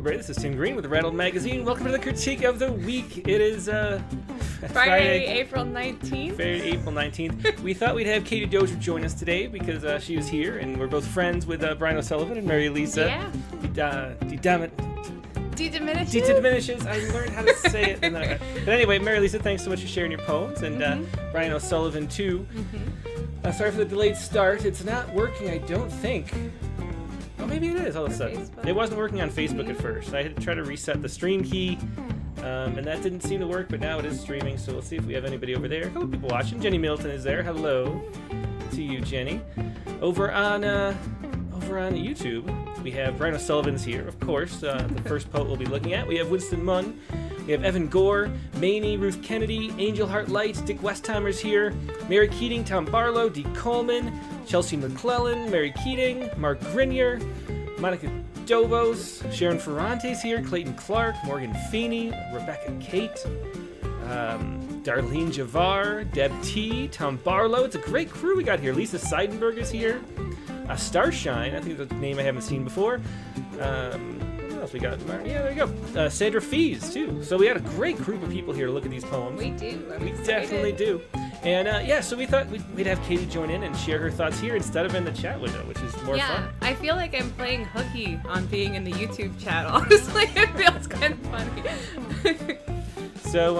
everybody. This is Tim Green with the Rattled Magazine. Welcome to the Critique of the Week. It is Friday, April 19th. Friday, April 19th. We thought we'd have Katie Dozier join us today because she was here, and we're both friends with Brian O'Sullivan and Marylisa. Yeah. DeDomenicis. I learned how to say it. But anyway, Marylisa, thanks so much for sharing your poems, and Brian O'Sullivan too. Sorry for the delayed start. It's not working, I don't think. Oh, maybe it is all of a sudden. Facebook? It wasn't working on Facebook at first. I had to try to reset the stream key, and that didn't seem to work, but now it is streaming, so we'll see if we have anybody over there. A couple people watching. Jenny Middleton is there. Hello to you, Jenny. Over on YouTube, we have Brian O'Sullivan's here, of course, the first poet we'll be looking at. We have Winston Munn. We have Evan Gore, Maney, Ruth Kennedy, Angel Heart Light, Dick Westheimer's here, Mary Keating, Tom Barlow, Dee Coleman, Chelsea McClellan, Mary Keating, Mark Grenier, Monica Dovos, Sharon Ferrante's here, Clayton Clark, Morgan Feeney, Rebecca Kate, Darlene Javar, Deb T, Tom Barlow. It's a great crew we got here. Lisa Seidenberg is here. Starshine, I think that's a name I haven't seen before. What else we got? Yeah, there you go. Sandra Fees, too. So we had a great group of people here to look at these poems. We do. We definitely do. And so we thought we'd have Katie join in and share her thoughts here instead of in the chat window, which is more fun. Yeah, I feel like I'm playing hooky on being in the YouTube chat, honestly. It feels kind of funny. So,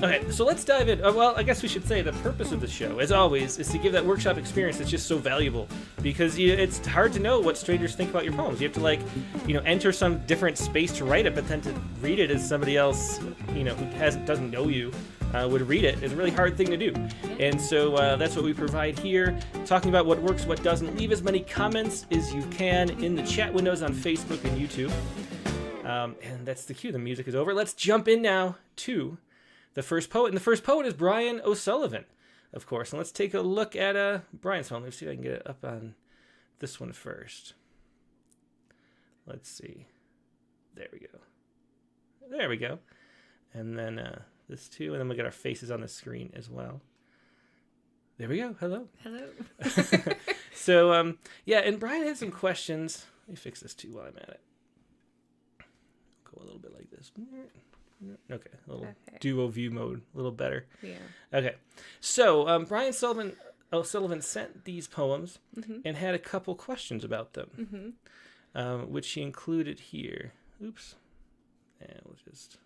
okay, so let's dive in. Well, I guess we should say the purpose of the show, as always, is to give that workshop experience that's just so valuable. Because it's hard to know what strangers think about your poems. You have to, enter some different space to write it, but then to read it as somebody else, who doesn't know you, would read it is a really hard thing to do. And so that's what we provide here, talking about what works, what doesn't. Leave as many comments as you can in the chat windows on Facebook and YouTube. And that's the cue. The music is over. Let's jump in now to the first poet. And the first poet is Brian O'Sullivan, of course. And let's take a look at Brian's poem. Let's see if I can get it up on this one first. Let's see. There we go. There we go. And then this too. And then we'll get our faces on the screen as well. There we go. Hello. Hello. So, and Brian had some questions. Let me fix this too while I'm at it. Go a little bit like this. Okay, a little duo view mode, a little better. Yeah. Okay, so Brian O'Sullivan sent these poems and had a couple questions about them, which he included here. Oops. And we'll just...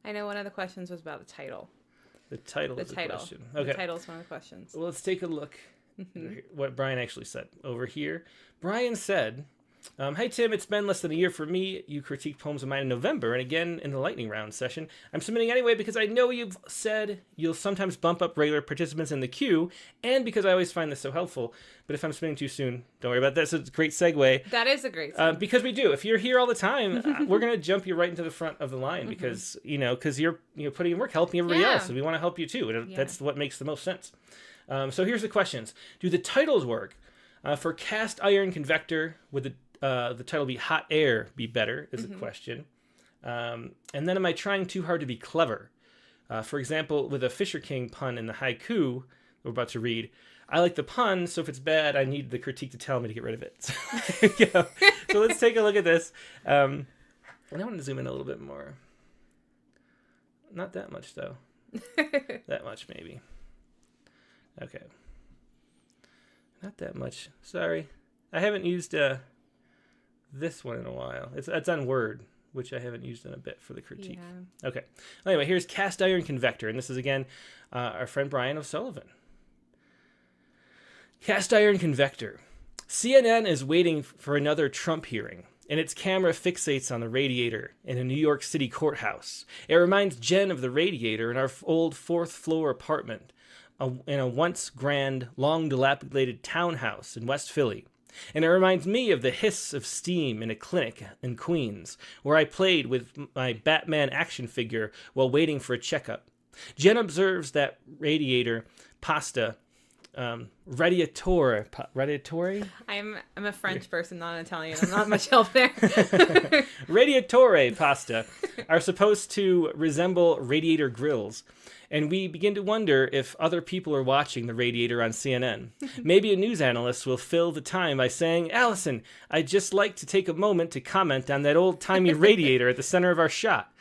I know one of the questions was about the title. The title is the question. Okay. The title is one of the questions. Well, let's take a look at what Brian actually said. Over here, Brian said... Hi Tim, it's been less than a year for me. You critiqued poems of mine in November and again in the lightning round session. I'm submitting anyway because I know you've said you'll sometimes bump up regular participants in the queue and because I always find this so helpful. But if I'm submitting too soon, don't worry about that. It's a great segue. That is a great segue. Because we do. If you're here all the time, we're going to jump you right into the front of the line because you're putting in work, helping everybody else. And we want to help you too. And that's what makes the most sense. So here's the questions. Do the titles work? For Cast Iron Convector, would the title be Hot Air be better is a question. And then am I trying too hard to be clever? For example, with a Fisher King pun in the haiku we're about to read, I like the pun, so if it's bad, I need the critique to tell me to get rid of it. So let's take a look at this. And I want to zoom in a little bit more. Not that much, though. That much, maybe. Okay. Not that much. Sorry. I haven't used this one in a while. It's on Word, which I haven't used in a bit for the critique. Yeah. Okay. Anyway, here's Cast Iron Convector, and this is, again, our friend Brian O'Sullivan. Cast Iron Convector. CNN is waiting for another Trump hearing, and its camera fixates on the radiator in a New York City courthouse. It reminds Jen of the radiator in our old fourth-floor apartment in a once grand, long-dilapidated townhouse in West Philly. And it reminds me of the hiss of steam in a clinic in Queens, where I played with my Batman action figure while waiting for a checkup. Jen observes that radiator pasta Radiatore? I'm a French person, not an Italian. I'm not much help there. Radiatore pasta are supposed to resemble radiator grills. And we begin to wonder if other people are watching The Radiator on CNN. Maybe a news analyst will fill the time by saying, Allison, I'd just like to take a moment to comment on that old-timey radiator at the center of our shot.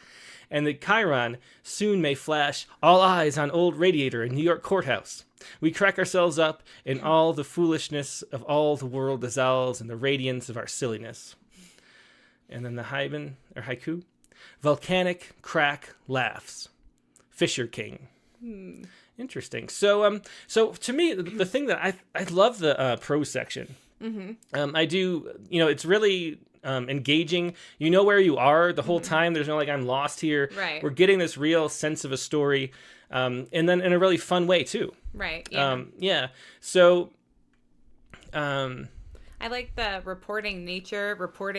And the chyron soon may flash, all eyes on old radiator in New York courthouse. We crack ourselves up, and all the foolishness of all the world dissolves in the radiance of our silliness. And then the haibun, or haiku, volcanic crack laughs. Fisher King. Interesting. So to me, the thing that I love the prose section. I do. It's really engaging. You know where you are the whole time. There's no like I'm lost here. Right. We're getting this real sense of a story, and then in a really fun way too. Right. Yeah. Yeah. So. I like the reporting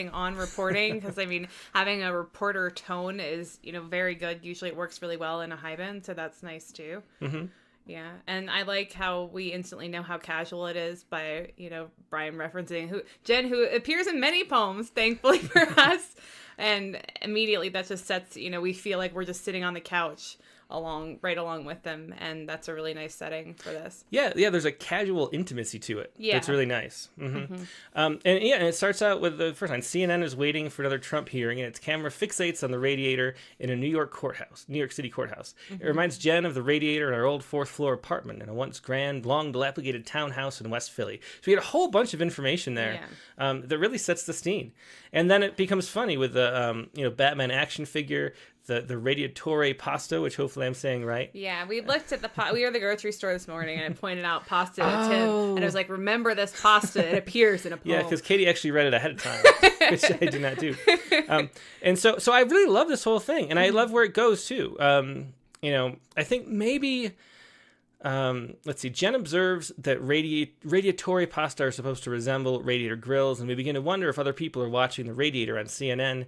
on reporting, because I mean, having a reporter tone is, very good. Usually it works really well in a haibun, so that's nice too. Mm-hmm. Yeah, and I like how we instantly know how casual it is by, Brian referencing Jen, who appears in many poems, thankfully for us, and immediately that just sets, we feel like we're just sitting on the couch right along with them, and that's a really nice setting for this. Yeah, there's a casual intimacy to it. Yeah, it's really nice. And it starts out with the first line: CNN is waiting for another Trump hearing, and its camera fixates on the radiator in a New York City courthouse. It reminds Jen of the radiator in our old fourth-floor apartment in a once grand, long long-dilapidated townhouse in West Philly. So we get a whole bunch of information there that really sets the scene, and then it becomes funny with the Batman action figure. The Radiatore pasta, which hopefully I'm saying right. Yeah, we looked at we were at the grocery store this morning, and I pointed out pasta to Tim, and I was like, remember this pasta, it appears in a poem. Yeah, because Katie actually read it ahead of time, which I did not do. And so I really love this whole thing, and I love where it goes too. I think maybe, let's see, Jen observes that radiatore pasta are supposed to resemble radiator grills, and we begin to wonder if other people are watching The Radiator on CNN.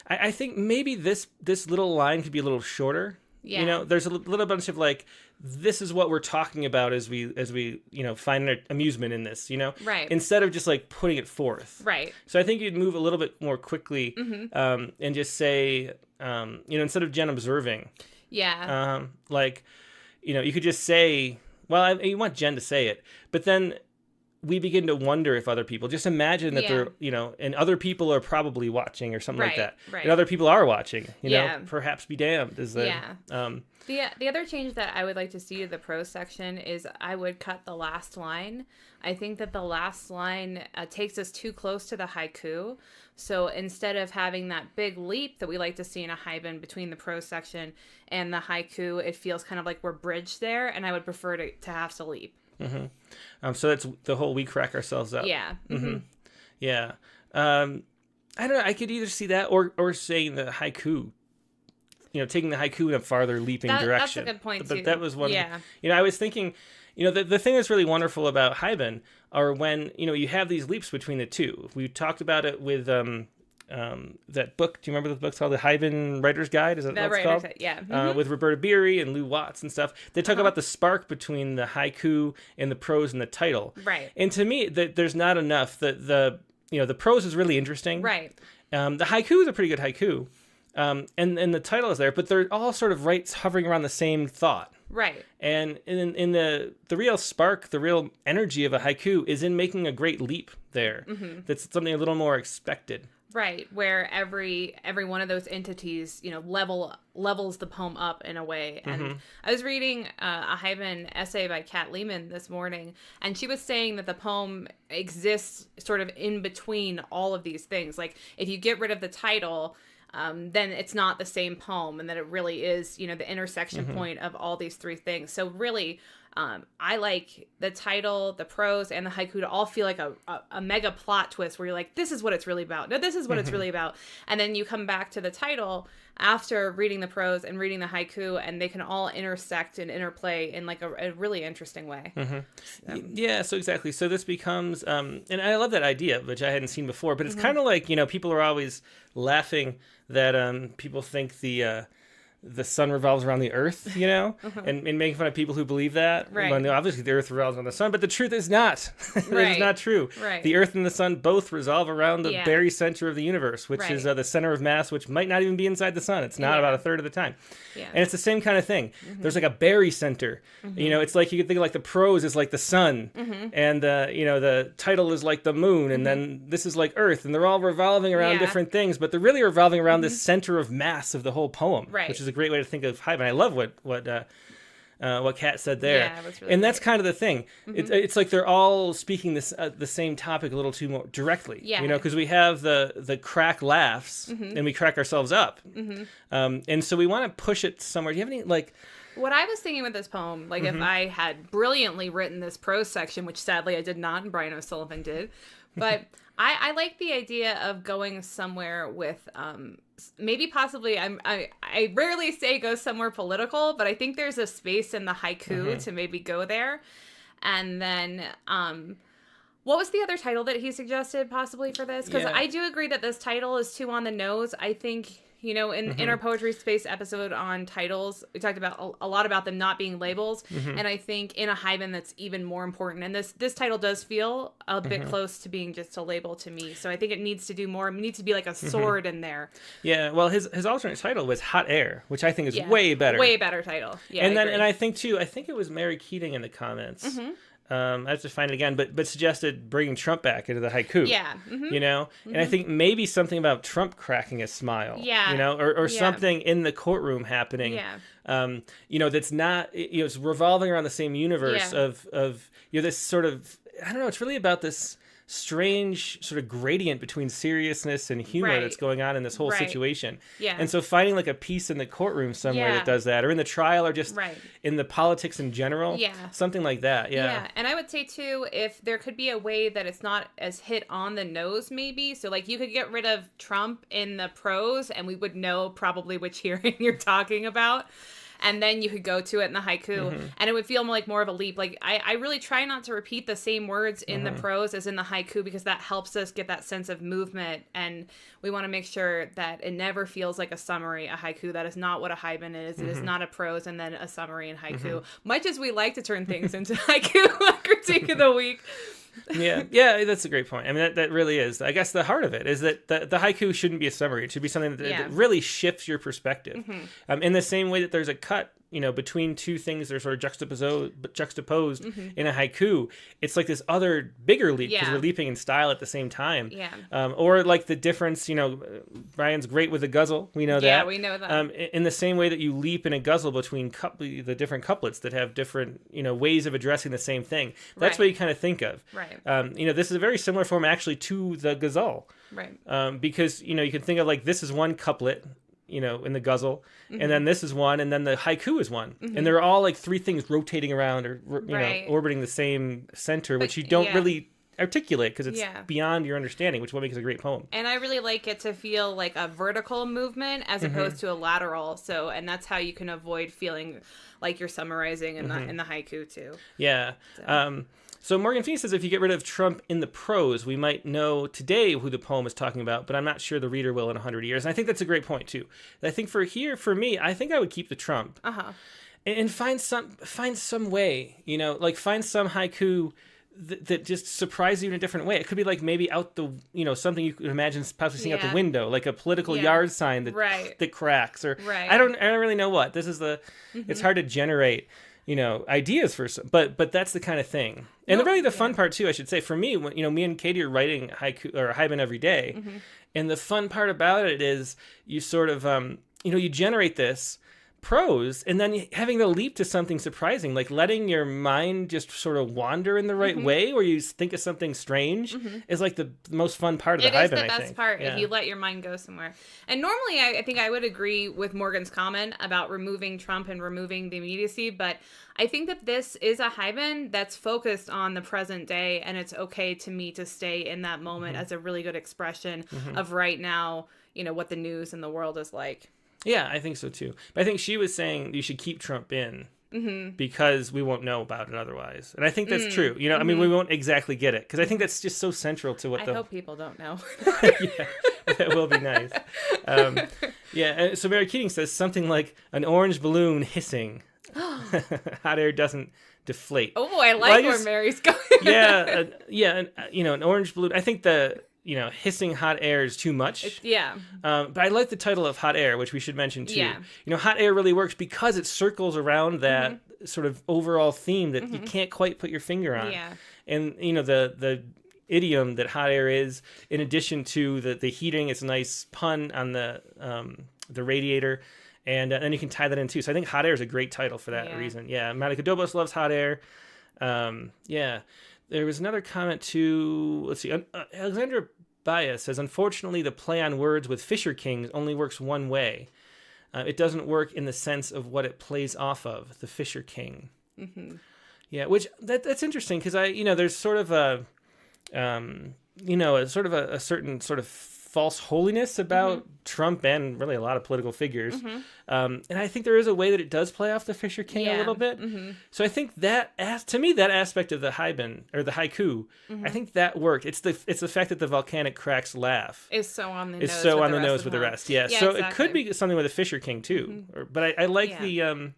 I think maybe this little line could be a little shorter. Yeah. There's a little bunch of like, this is what we're talking about as we find amusement in this, Right. Instead of just like putting it forth. Right. So I think you'd move a little bit more quickly, and just say, instead of Jen observing. Yeah. You could just say, well, you want Jen to say it, but then we begin to wonder if other people, just imagine that they're, and other people are probably watching or something like that. Right. And other people are watching, perhaps be damned. The other change that I would like to see to the prose section is I would cut the last line. I think that the last line takes us too close to the haiku. So instead of having that big leap that we like to see in a haibun between the prose section and the haiku, it feels kind of like we're bridged there, and I would prefer to have to leap. Mm-hmm. So that's the whole we crack ourselves up. Yeah. Mm-hmm. Yeah. I don't know. I could either see that or saying the haiku, taking the haiku in a farther leaping direction. That's a good point, but too. That was one. Yeah. I was thinking, the thing that's really wonderful about haibun are when, you have these leaps between the two. We talked about it with that book. Do you remember the book called The Haibun Writer's Guide? Is that what it's called? Yeah. Mm-hmm. With Roberta Beery and Lou Watts and stuff. They talk about the spark between the haiku and the prose and the title. Right. And to me, there's not enough. The prose is really interesting. Right. The haiku is a pretty good haiku. And the title is there, but they're all sort of hovering around the same thought. Right. And in the real spark, the real energy of a haiku is in making a great leap there. Mm-hmm. That's something a little more expected. Right, where every one of those entities, levels the poem up in a way. And I was reading a haibun essay by Kat Lehman this morning, and she was saying that the poem exists sort of in between all of these things. Like, if you get rid of the title, then it's not the same poem, and that it really is, the intersection point of all these three things. So really, I like the title, the prose, and the haiku to all feel like a mega plot twist where you're like, this is what it's really about. No, this is what it's really about. And then you come back to the title after reading the prose and reading the haiku, and they can all intersect and interplay in like a really interesting way. Yeah, so exactly. So this becomes, and I love that idea, which I hadn't seen before, but it's kind of like, people are always laughing that people think the the sun revolves around the earth, and making fun of people who believe that. Right. Well, obviously the earth revolves around the sun, but the truth is not. That is not true. Right. The earth and the sun both revolve around the very center of the universe, which is the center of mass, which might not even be inside the sun. It's not about a third of the time. Yeah. And it's the same kind of thing. There's like a barycenter. It's like you could think of like the prose is like the sun, and the title is like the moon, and then this is like earth, and they're all revolving around different things, but they're really revolving around the center of mass of the whole poem, which is a great way to think of haibun. I love what Kat said there. Yeah, it was really and that's kind of the thing. It's like they're all speaking the same topic a little too more directly. Yeah. Because we have the crack laughs and we crack ourselves up. And so we want to push it somewhere. Do you have any what I was thinking with this poem, like if I had brilliantly written this prose section, which sadly I did not, and Brian O'Sullivan did, but I like the idea of going somewhere with maybe possibly I rarely say go somewhere political, but I think there's a space in the haiku to maybe go there. And then what was the other title that he suggested possibly for this? Because I do agree that this title is too on the nose. I think in our Poetry Space episode on titles, we talked about a lot about them not being labels. And I think in a haibun that's even more important. And this title does feel a bit close to being just a label to me. So I think it needs to do more. It needs to be like a sword in there. Yeah, well, his alternate title was Hot Air, which I think is way better. Way better title. Yeah, and I think too, I think it was Mary Keating in the comments. I have to find it again, but suggested bringing Trump back into the haiku. Yeah. And I think maybe something about Trump cracking a smile. Yeah. Or something in the courtroom happening. Yeah. That's not, it's revolving around the same universe of this sort of, I don't know, it's really about this strange sort of gradient between seriousness and humor that's going on in this whole situation. Yeah. And so finding like a piece in the courtroom somewhere that does that, or in the trial, or just in the politics in general. Yeah. Something like that. Yeah. Yeah. And I would say too, if there could be a way that it's not as hit on the nose, maybe. So like you could get rid of Trump in the prose and we would know probably which hearing you're talking about. And then you could go to it in the haiku, and it would feel like more of a leap. Like, I really try not to repeat the same words in the prose as in the haiku, because that helps us get that sense of movement. And we want to make sure that it never feels like a summary, a haiku. That is not what a haibun is. It is not a prose and then a summary in haiku. Much as we like to turn things into haiku critique of the week. Yeah, that's a great point. I mean, that really is. I guess the heart of it is that the haiku shouldn't be a summary. It should be something that really shifts your perspective. In the same way that there's a cut, between two things that are sort of juxtaposed in a haiku. It's like this other bigger leap because we're leaping in style at the same time. Yeah. Or like the difference, Brian's great with a guzzle. We know that. Yeah, we know that. In the same way that you leap in a guzzle between the different couplets that have different, ways of addressing the same thing. That's what you kind of think of. Right. This is a very similar form actually to the ghazal. Right. Because, you can think of like this is one couplet, in the ghazal, and then this is one, and then the haiku is one. And they're all like three things rotating around or, orbiting the same center, which you don't really articulate because it's beyond your understanding, which is what makes it a great poem. And I really like it to feel like a vertical movement as opposed to a lateral. So, and that's how you can avoid feeling like you're summarizing in the haiku too. Yeah. So Morgan Fee says if you get rid of Trump in the prose, we might know today who the poem is talking about, but I'm not sure the reader will in 100 years. And I think that's a great point too. I think for me, I think I would keep the Trump and find some way, like find some haiku that just surprise you in a different way. It could be like maybe out the, something you could imagine possibly seeing out the window, like a political yard sign that cracks, or I don't really know what. This is it's hard to generate, ideas for some, but that's the kind of thing. And really the fun part too, I should say, for me, when, me and Katie are writing haiku or haibun every day, and the fun part about it is you sort of, you generate this prose and then having the leap to something surprising, like letting your mind just sort of wander in the right way where you think of something strange is like the most fun part of the haibun, I think. It is the best part if you let your mind go somewhere. And normally I think I would agree with Morgan's comment about removing Trump and removing the immediacy, but I think that this is a haibun that's focused on the present day, and it's okay to me to stay in that moment as a really good expression of right now, what the news in the world is like. Yeah, I think so too. But I think she was saying you should keep Trump in because we won't know about it otherwise. And I think that's true. I mean, we won't exactly get it because I think that's just so central to what I hope people don't know. That will be nice. Yeah, so Mary Keating says something like an orange balloon hissing. Hot air doesn't deflate. Oh, I like where Mary's going. An orange balloon. I think the hissing hot air is too much. But I like the title of hot air, which we should mention too. Yeah. Hot air really works because it circles around that sort of overall theme that you can't quite put your finger on. Yeah. And the idiom that hot air is, in addition to the heating, it's a nice pun on the radiator. And then you can tie that in too. So I think hot air is a great title for that reason. Yeah, Monica Dobos loves hot air. There was another comment too. Let's see. Alexandra Baez says, unfortunately, the play on words with Fisher Kings only works one way. It doesn't work in the sense of what it plays off of, the Fisher King. Mm-hmm. Yeah, which that's interesting because there's sort of a certain sort of false holiness about Trump and really a lot of political figures. And I think there is a way that it does play off the Fisher King a little bit. So I think that, to me, that aspect of the haibun, or the haiku, I think that worked. It's the fact that the volcanic cracks laugh. Is so on the nose. Is so on the nose with the rest. Yeah, so exactly. It could be something with the Fisher King too. But I like the...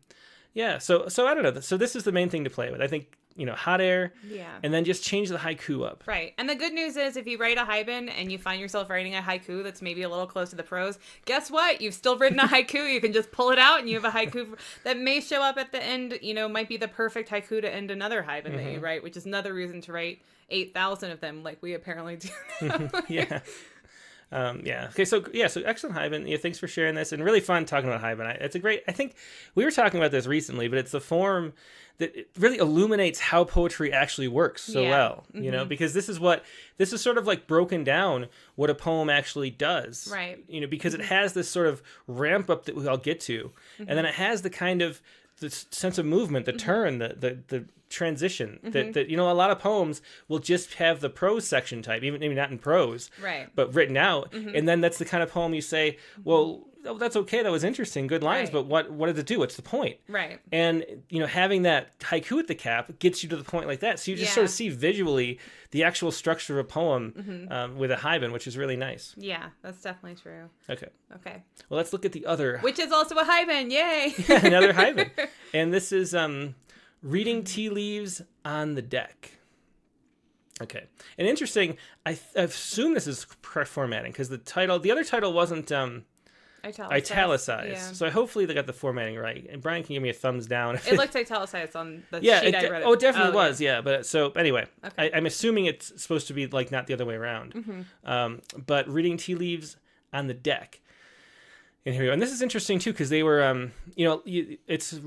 So I don't know. So this is the main thing to play with. I think, hot air, and then just change the haiku up. Right. And the good news is if you write a haibun and you find yourself writing a haiku that's maybe a little close to the prose, guess what? You've still written a haiku. You can just pull it out and you have a haiku that may show up at the end, might be the perfect haiku to end another haibun that you write, which is another reason to write 8,000 of them like we apparently do now. Okay. So excellent haibun. Yeah. Thanks for sharing this, and really fun talking about haibun. I think we were talking about this recently, but it's a form that it really illuminates how poetry actually works so well, because this is sort of like broken down what a poem actually does. Right. Because it has this sort of ramp up that I'll get to, and then it has the kind of the sense of movement, the turn, the transition that a lot of poems will just have the prose section type, even maybe not in prose, right, but written out, and then that's the kind of poem you say, well, that's okay, that was interesting, good lines, but what did it do? What's the point? Right. And having that haiku at the cap gets you to the point like that, so you just sort of see visually the actual structure of a poem with a haibun, which is really nice. Yeah, that's definitely true. Okay. Well, let's look at the other, which is also a haibun. Yay. Another haibun, and this is reading tea leaves on the deck. Okay. And interesting, I assume this is correct formatting because the other title wasn't italicized. Yeah. So hopefully they got the formatting right. And Brian can give me a thumbs down. It looked italicized on the sheet I read it. Oh, it definitely was. Yeah. But so anyway, I'm assuming it's supposed to be like not the other way around. But reading tea leaves on the deck. And here we go. And this is interesting too, because they were, it's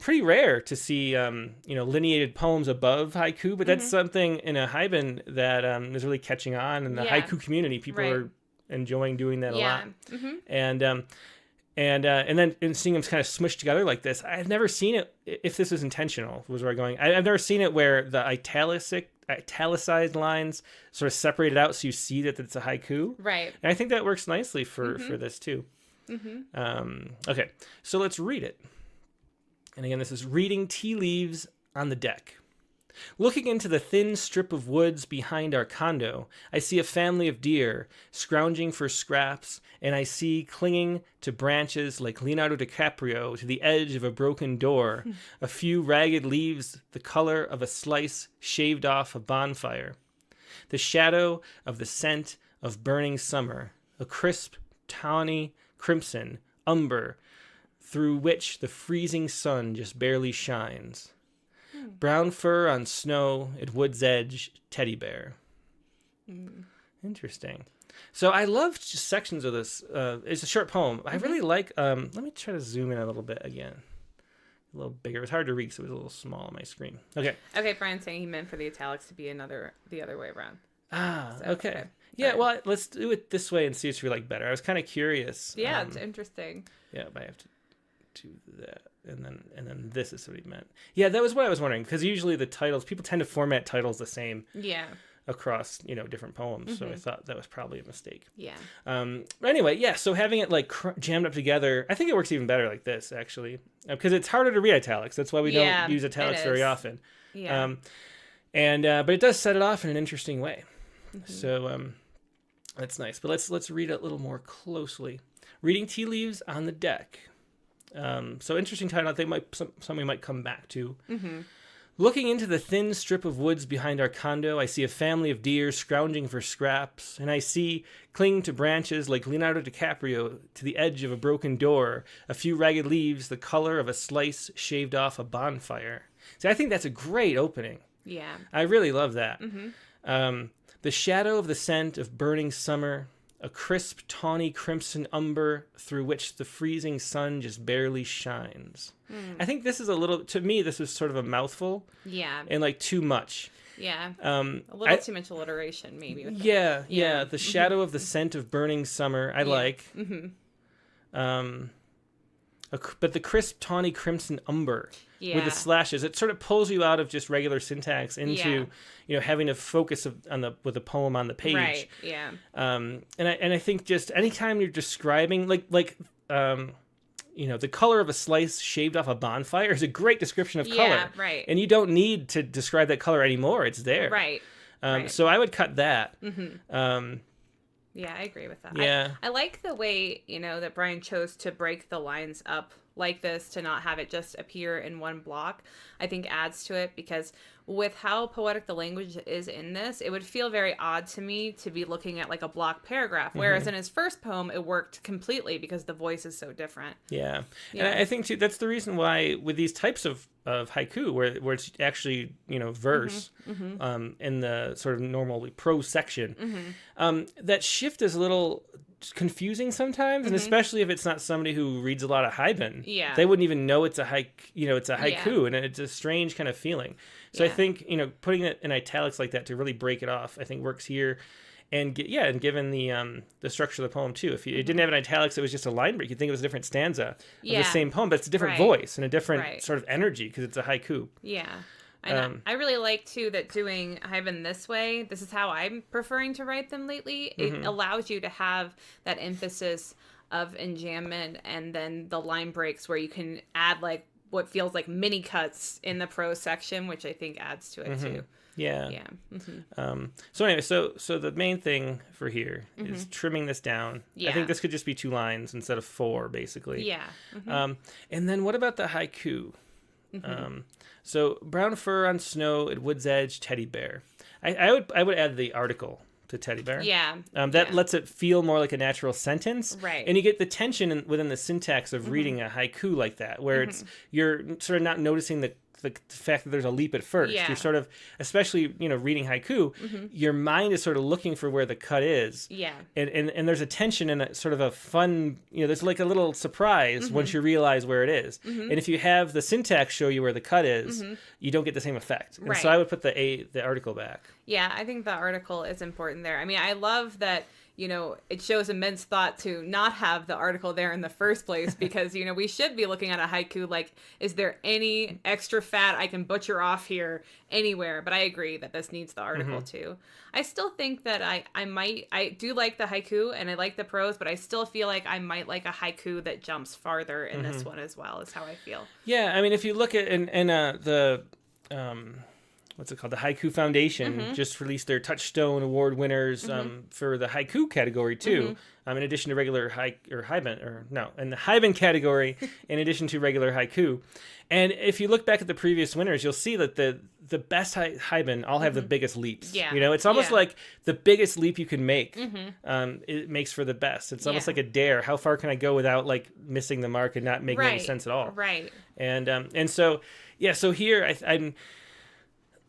pretty rare to see, lineated poems above haiku, but that's something in a haibun that is really catching on in the haiku community. People are enjoying doing that a lot. And then seeing them kind of smushed together like this, I've never seen it. If this is intentional, was where I'm going. I've never seen it where the italicized lines sort of separated out, so you see that it's a haiku. Right. And I think that works nicely for this too. Okay, so let's read it. And again, this is reading tea leaves on the deck. Looking into the thin strip of woods behind our condo, I see a family of deer scrounging for scraps, and I see clinging to branches like Leonardo DiCaprio to the edge of a broken door, a few ragged leaves the color of a slice shaved off a bonfire. The shadow of the scent of burning summer, a crisp, tawny crimson umber through which the freezing sun just barely shines. Brown fur on snow at wood's edge, teddy bear. Interesting. So I love just sections of this. It's a short poem. I really like, let me try to zoom in a little bit again. A little bigger. It was hard to read because it was a little small on my screen. Okay, Brian's saying he meant for the italics to be the other way around. Okay. Yeah, well, let's do it this way and see if we like better. I was kind of curious. Yeah, it's interesting. Yeah, but I have to do that, and then this is what he meant. Yeah, that was what I was wondering, because usually the titles, people tend to format titles the same. Yeah. Across different poems, so I thought that was probably a mistake. Yeah. But anyway, yeah. So having it like jammed up together, I think it works even better like this actually, because it's harder to read italics. That's why we don't use italics very often. Yeah. But it does set it off in an interesting way. So That's nice. But let's read it a little more closely. Reading tea leaves on the deck. So interesting title. I think something might come back to. Mm-hmm. Looking into the thin strip of woods behind our condo, I see a family of deer scrounging for scraps, and I see, clinging to branches like Leonardo DiCaprio to the edge of a broken door, a few ragged leaves the color of a slice shaved off a bonfire. See, I think that's a great opening. Yeah. I really love that. Mm-hmm. The shadow of the scent of burning summer, a crisp, tawny crimson umber through which the freezing sun just barely shines. I think this is to me, this is sort of a mouthful. Yeah. And like too much. Yeah. A little too much alliteration, maybe. Yeah. The shadow of the scent of burning summer, I like. Mm-hmm. But the crisp, tawny crimson umber with the slashes, it sort of pulls you out of just regular syntax into, having to focus with a poem on the page. Right. Yeah. And I think just anytime you're describing the color of a slice shaved off a bonfire is a great description of color. Yeah. Right. And you don't need to describe that color anymore. It's there. Right. So I would cut that. Mm-hmm. Yeah, I agree with that. Yeah. I like the way, that Brian chose to break the lines up like this, to not have it just appear in one block. I think adds to it, because with how poetic the language is in this, it would feel very odd to me to be looking at like a block paragraph. Whereas in his first poem, it worked completely because the voice is so different. Yeah. And I think too, that's the reason why with these types of haiku, where it's actually, verse, in the sort of normally prose section, that shift is a little confusing sometimes, and especially if it's not somebody who reads a lot of haibun, they wouldn't even know it's a haiku, and it's a strange kind of feeling. So I think putting it in italics like that to really break it off, I think works here, and given the structure of the poem too. If it didn't have an italics, it was just a line break, you'd think it was a different stanza of the same poem, but it's a different voice and a different sort of energy because it's a haiku. Yeah. And I really like, too, that doing haibun this way, this is how I'm preferring to write them lately. It allows you to have that emphasis of enjambment and then the line breaks where you can add, like, what feels like mini cuts in the prose section, which I think adds to it, too. Yeah. So anyway, so the main thing for here is trimming this down. Yeah. I think this could just be 2 lines instead of 4, basically. Yeah. And then what about the haiku? So brown fur on snow at wood's edge, teddy bear. I would add the article to teddy bear. Yeah. That lets it feel more like a natural sentence. Right. And you get the tension within the syntax of reading a haiku like that, where you're sort of not noticing the fact that there's a leap at first. You're sort of, especially, reading haiku, your mind is sort of looking for where the cut is. Yeah. And there's a tension and a sort of a fun, there's like a little surprise once you realize where it is. And if you have the syntax show you where the cut is, you don't get the same effect. And so I would put the article back. Yeah, I think the article is important there. I mean, I love that, it shows immense thought to not have the article there in the first place, because, we should be looking at a haiku like, is there any extra fat I can butcher off here anywhere? But I agree that this needs the article too. I still think that I do like the haiku and I like the prose, but I still feel like I might like a haiku that jumps farther in this one as well, is how I feel. Yeah, I mean, if you look at what's it called? The Haiku Foundation just released their Touchstone Award winners for the haiku category too. In addition to regular in the haibun category, in addition to regular haiku. And if you look back at the previous winners, you'll see that the best haibun all have the biggest leaps. Yeah. It's almost like the biggest leap you can make. It makes for the best. It's almost like a dare. How far can I go without like missing the mark and not making any sense at all? Right. And so here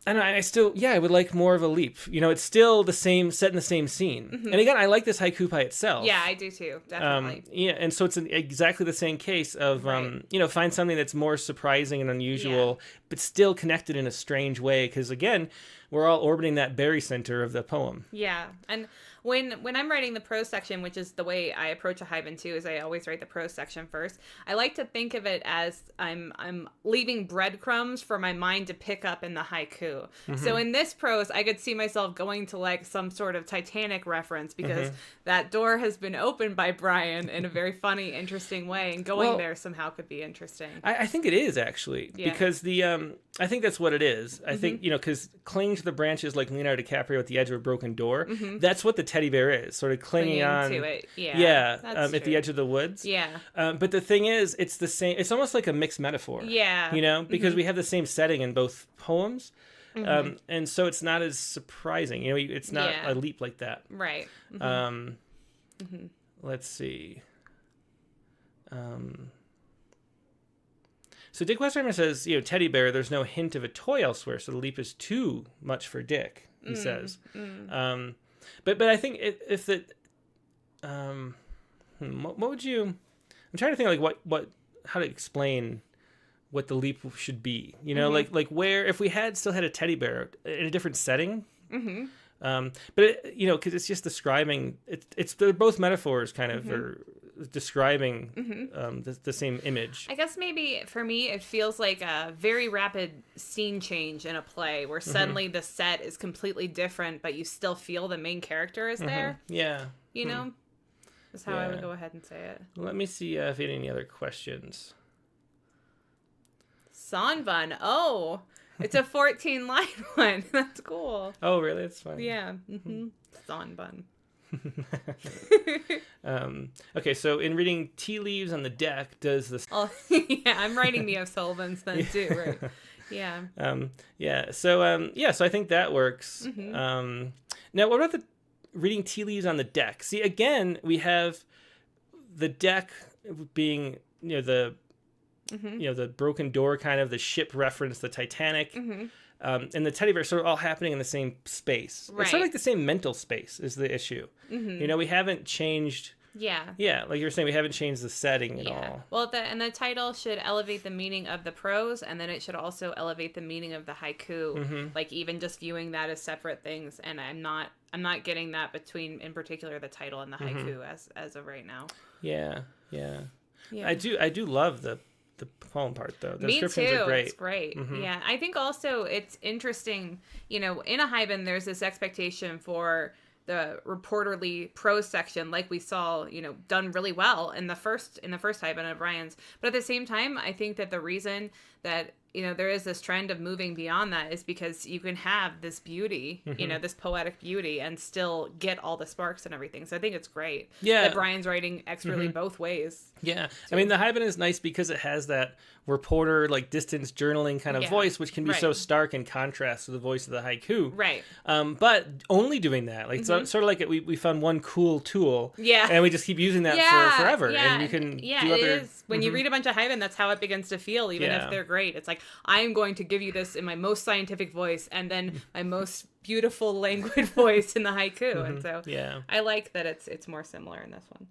I would like more of a leap. It's still the same, set in the same scene. And again, I like this haiku by itself. Yeah, I do too, definitely. And so it's exactly the same case of, find something that's more surprising and unusual, but still connected in a strange way. Because again, we're all orbiting that berry center of the poem. Yeah, and when I'm writing the prose section, which is the way I approach a haibun too, is I always write the prose section first. I like to think of it as I'm leaving breadcrumbs for my mind to pick up in the haiku. So in this prose, I could see myself going to like some sort of Titanic reference, because that door has been opened by Brian in a very funny, interesting way, and going there somehow could be interesting. I think it is actually, because the I think that's what it is. I think, because clinging to the branches like Leonardo DiCaprio at the edge of a broken door, that's what the teddy bear is, sort of clinging on to it. at the edge of the woods. Yeah. But the thing is, it's the same. It's almost like a mixed metaphor. Yeah. Because we have the same setting in both poems. And so it's not as surprising. It's not a leap like that. Right. Let's see. So Dick Westerheimer says, teddy bear, there's no hint of a toy elsewhere, so the leap is too much for Dick, he says. But I think if it, what would you, I'm trying to think like how to explain what the leap should be, like where, if we still had a teddy bear in a different setting, but because it's just describing, they're both metaphors kind of, or describing the same image. I guess maybe for me it feels like a very rapid scene change in a play where suddenly the set is completely different, but you still feel the main character is there. Yeah. That's how I would go ahead and say it. Let me see if you had any other questions. Sanbun. Oh, it's a 14-line one. That's cool. Oh, really? That's fun. Yeah. Sanbun. Okay, so in reading Tea Leaves on the Deck, does this... Oh, yeah, I'm writing the O'Sullivans then too, right? Yeah. So I think that works. Now, what about the reading Tea Leaves on the Deck? See, again, we have the deck being, the broken door kind of, the ship reference, the Titanic, and the teddy bear sort of all happening in the same space. Right. It's sort of like the same mental space is the issue. We haven't changed... Yeah, like you were saying, we haven't changed the setting at all. Well, the title should elevate the meaning of the prose, and then it should also elevate the meaning of the haiku. Like even just viewing that as separate things, and I'm not getting that between, in particular, the title and the haiku as of right now. Yeah. I do love the poem part though. The descriptions are great. It's great. Yeah, I think also it's interesting. In a haibun, there's this expectation for the reporterly prose section, like we saw, done really well in the first haibun of Brian's. But at the same time, I think that the reason that there is this trend of moving beyond that is because you can have this beauty, this poetic beauty, and still get all the sparks and everything. So I think it's great that Brian's writing expertly both ways. Yeah. I mean, the haibun is nice because it has that reporter, like distance journaling kind of voice, which can be so stark in contrast to the voice of the haiku. Right. But only doing that, like sort of like we found one cool tool. Yeah. And we just keep using that for forever. Yeah. And you can do other... it is. When you read a bunch of haibun, that's how it begins to feel, even if they're great. It's like, I'm going to give you this in my most scientific voice and then my most beautiful languid voice in the haiku. And so I like that it's more similar in this one.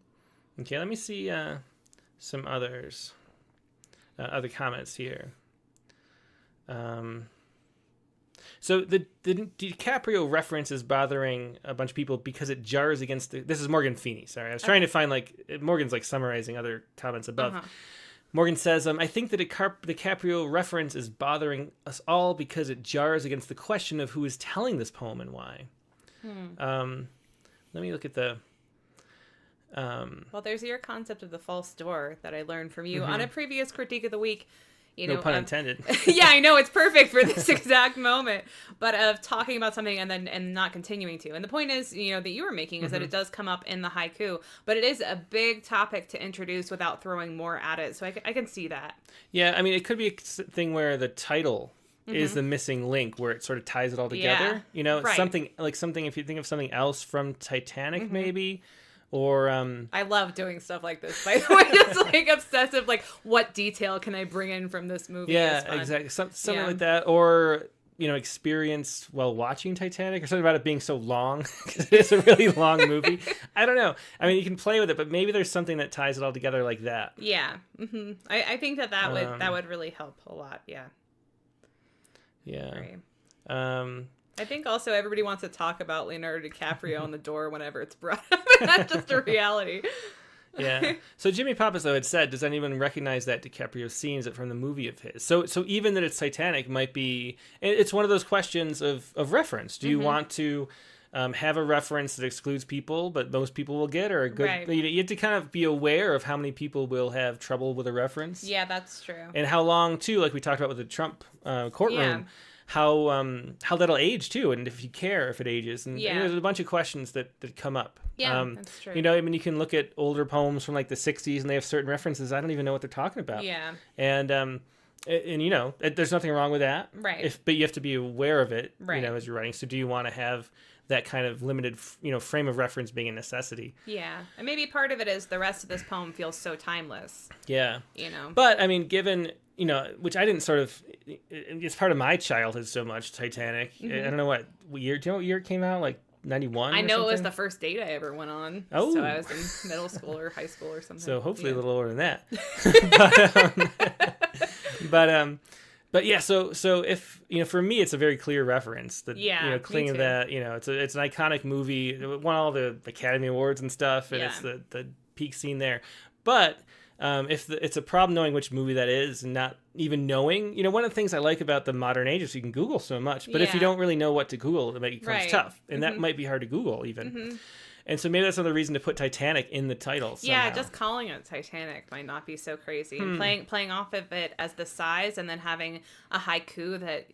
Okay, let me see some other comments here. So the DiCaprio reference is bothering a bunch of people because it jars against this is Morgan Feeney, sorry. I was trying to find Morgan's summarizing other comments above. Morgan says, I think the DiCaprio reference is bothering us all because it jars against the question of who is telling this poem and why. Let me look at the... well, there's your concept of the false door that I learned from you on a previous critique of the week. No pun intended. Yeah, I know, it's perfect for this exact moment, but of talking about something and not continuing to. And the point is, that you were making is that it does come up in the haiku, but it is a big topic to introduce without throwing more at it. So I can see that. Yeah, I mean, it could be a thing where the title is the missing link where it sort of ties it all together. Right. Something if you think of something else from Titanic, maybe. Or I love doing stuff like this, by the way. Just obsessive, what detail can I bring in from this movie? Yeah, exactly. Something like that. Or, experience while watching Titanic, or something about it being so long, because it's a really long movie. I don't know. I mean, you can play with it, but maybe there's something that ties it all together like that. Yeah. I think that would really help a lot. Yeah. Yeah. Right. I think also everybody wants to talk about Leonardo DiCaprio on the door whenever it's brought up. That's just a reality. Yeah. So Jimmy Pappas, though, had said, does anyone recognize that DiCaprio scene? Is it from the movie of his? So even that it's Titanic might be... It's one of those questions of reference. Do you want to have a reference that excludes people, but most people will get, or a good. Right. You have to kind of be aware of how many people will have trouble with a reference. Yeah, that's true. And how long too, like we talked about with the Trump courtroom, how that'll age too, and if you care if it ages, and there's a bunch of questions that come up. Yeah, that's true. You know, I mean, you can look at older poems from like the '60s, and they have certain references I don't even know what they're talking about. Yeah. And you know, there's nothing wrong with that. Right. But you have to be aware of it. Right. You know, as you're writing. So do you want to have that kind of limited, frame of reference being a necessity? Yeah. And maybe part of it is the rest of this poem feels so timeless. Yeah. You know. But I mean, given, which I didn't it's part of my childhood so much, Titanic. I don't know what year. Do you know what year it came out? Like 91? I know it was the first date I ever went on. Oh. So I was in middle school or high school or something. So hopefully a little older than that. But yeah, so if for me it's a very clear reference that clinging that it's an iconic movie. It won all the Academy Awards and stuff, and it's the peak scene there. But if it's a problem knowing which movie that is and not even knowing, one of the things I like about the modern age is you can Google so much, but if you don't really know what to Google, it becomes tough, and that might be hard to Google even. Mm-hmm. And so maybe that's another reason to put Titanic in the title somehow. Yeah, just calling it Titanic might not be so crazy. And playing off of it as the size, and then having a haiku that,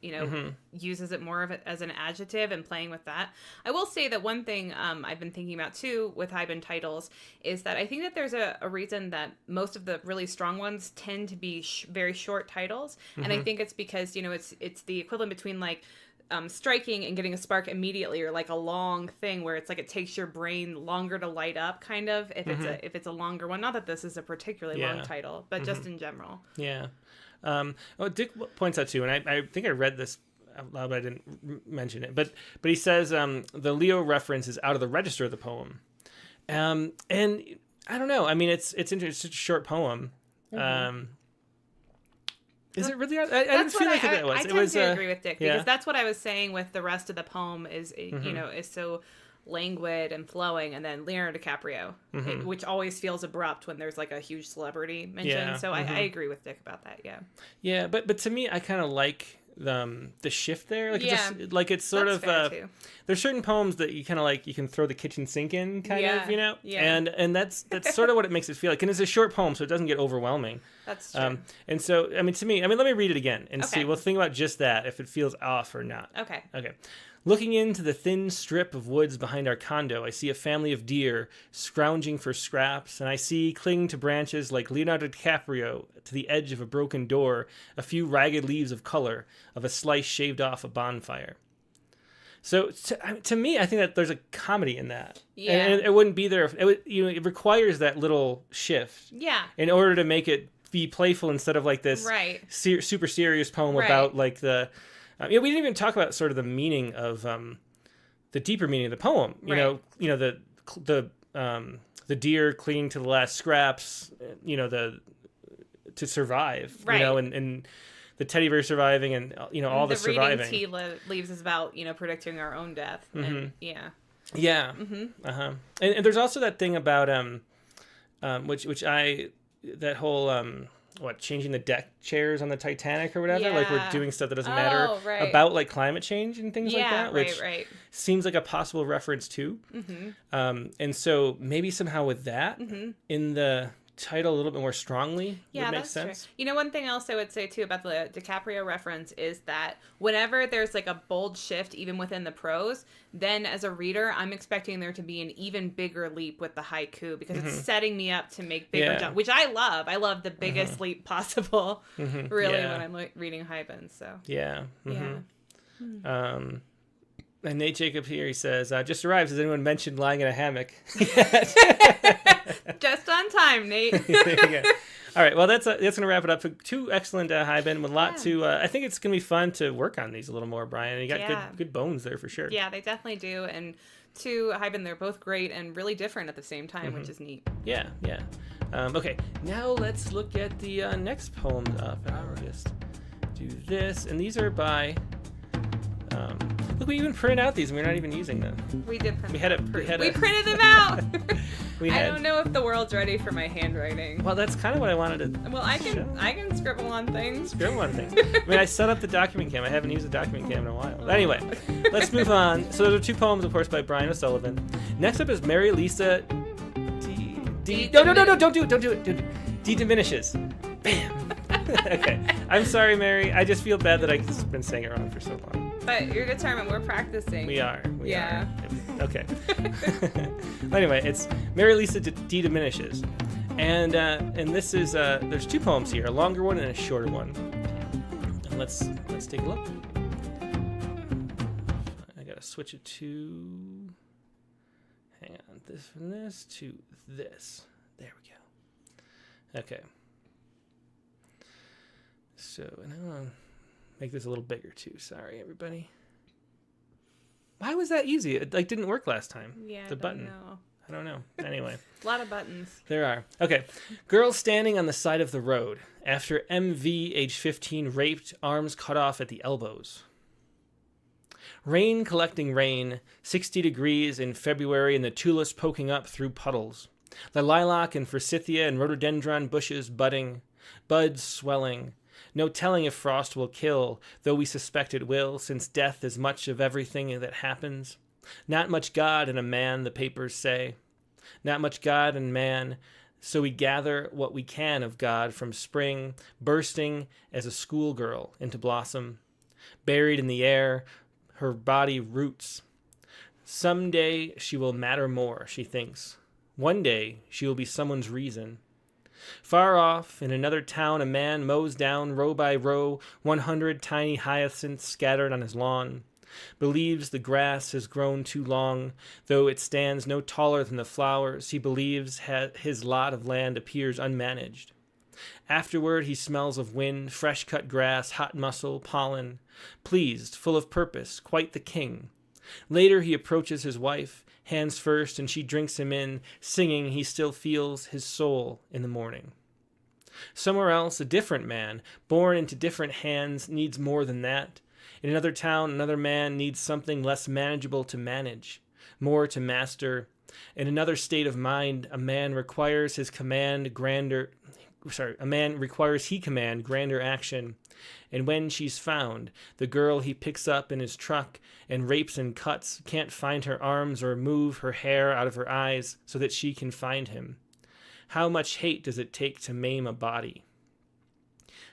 uses it more of it as an adjective and playing with that. I will say that one thing I've been thinking about too with haibun titles is that I think that there's a reason that most of the really strong ones tend to be very short titles. And I think it's because, it's the equivalent between like striking and getting a spark immediately, or like a long thing where it's like it takes your brain longer to light up, kind of, if it's a longer one. Not that this is a particularly long title, but just in general. Yeah. Dick points out too, and I think I read this out loud, but I didn't mention it. But he says the Leo reference is out of the register of the poem, and I don't know. I mean, it's interesting. It's such a short poem. Is it really? I didn't feel like it was. I tend to agree with Dick, because that's what I was saying with the rest of the poem is, is so languid and flowing, and then Leonardo DiCaprio, which always feels abrupt when there's like a huge celebrity mentioned. Yeah. So I agree with Dick about that. Yeah. Yeah, but to me, I kind of like the shift there, like it's sort of there's certain poems that you kind of like, you can throw the kitchen sink in kind of, and that's sort of what it makes it feel like, and it's a short poem, so it doesn't get overwhelming. That's true. And so to me, let me read it again and see. We'll think about just that, if it feels off or not. Okay. Looking into the thin strip of woods behind our condo, I see a family of deer scrounging for scraps, and I see, clinging to branches like Leonardo DiCaprio to the edge of a broken door, a few ragged leaves of color of a slice shaved off a bonfire. So to me, I think that there's a comedy in that. Yeah. And it wouldn't be there if it requires that little shift. Yeah. In order to make it be playful instead of like this super serious poem about like the. We didn't even talk about sort of the meaning of the deeper meaning of the poem. The deer clinging to the last scraps. To survive. Right. And the teddy bear surviving, and all the surviving. The reading tea leaves is about predicting our own death. Mm-hmm. And yeah. Mm-hmm. And there's also that thing about that whole changing the deck chairs on the Titanic or whatever, like we're doing stuff that doesn't matter, about like climate change and things like that, which seems like a possible reference too. Mm-hmm. And so maybe somehow with that in the title a little bit more strongly would make sense. True. One thing else I would say too about the DiCaprio reference is that whenever there's like a bold shift even within the prose, then as a reader I'm expecting there to be an even bigger leap with the haiku, because it's setting me up to make bigger jumps, which I love the biggest leap possible really when I'm reading haibun. So and Nate Jacob here, he says, just arrived. Has anyone mentioned lying in a hammock? Just on time, Nate. All right, well, that's going to wrap it up. Two excellent haibun with a lot to... I think it's going to be fun to work on these a little more, Brian. You got good bones there for sure. Yeah, they definitely do. And two haibun, they're both great and really different at the same time, which is neat. Yeah. Okay, now let's look at the next poem up. And I'll just do this. And these are by... Look, we even printed out these and we're not even using them. We did print We printed them out! I don't know if the world's ready for my handwriting. Well, that's kind of what I wanted to Well, I can scribble on things. Scribble on things. I mean, I set up the document cam. I haven't used the document cam in a while. Anyway, let's move on. So those are 2 poems, of course, by Brian O'Sullivan. Next up is Marylisa No, don't do it. DeDomenicis. Bam. Okay. I'm sorry, Mary. I just feel bad that I've been saying it wrong for so long. But you're determined. We're practicing. We are. Yeah. Okay. Anyway, it's Marylisa DeDomenicis. And this is, there's 2 poems here, a longer one and a shorter one. And let's take a look. I gotta switch it to, hang on, this from this to this. There we go. Okay. So, and I want to make this a little bigger too. Sorry, everybody. Why was that easy? It didn't work last time. Yeah, the button. I don't know. Anyway. A lot of buttons. There are. Okay. Girl standing on the side of the road after MV, age 15, raped, arms cut off at the elbows. Rain collecting rain, 60 degrees in February and the tulips poking up through puddles. The lilac and forsythia and rhododendron bushes budding, buds swelling. No telling if frost will kill, though we suspect it will, since death is much of everything that happens. Not much God in a man, the papers say. Not much God in man, so we gather what we can of God from spring, bursting as a schoolgirl into blossom. Buried in the air, her body roots. Someday she will matter more, she thinks. One day she will be someone's reason. Far off, in another town, a man mows down, row by row, 100 tiny hyacinths scattered on his lawn. Believes the grass has grown too long, though it stands no taller than the flowers. He believes his lot of land appears unmanaged. Afterward he smells of wind, fresh-cut grass, hot muscle, pollen. Pleased, full of purpose, quite the king. Later he approaches his wife, hands first, and she drinks him in, singing he still feels his soul in the morning. Somewhere else, a different man, born into different hands, needs more than that. In another town, another man needs something less manageable to manage, more to master. In another state of mind, a man requires he command grander action. And when she's found, the girl he picks up in his truck and rapes and cuts can't find her arms or move her hair out of her eyes so that she can find him. How much hate does it take to maim a body?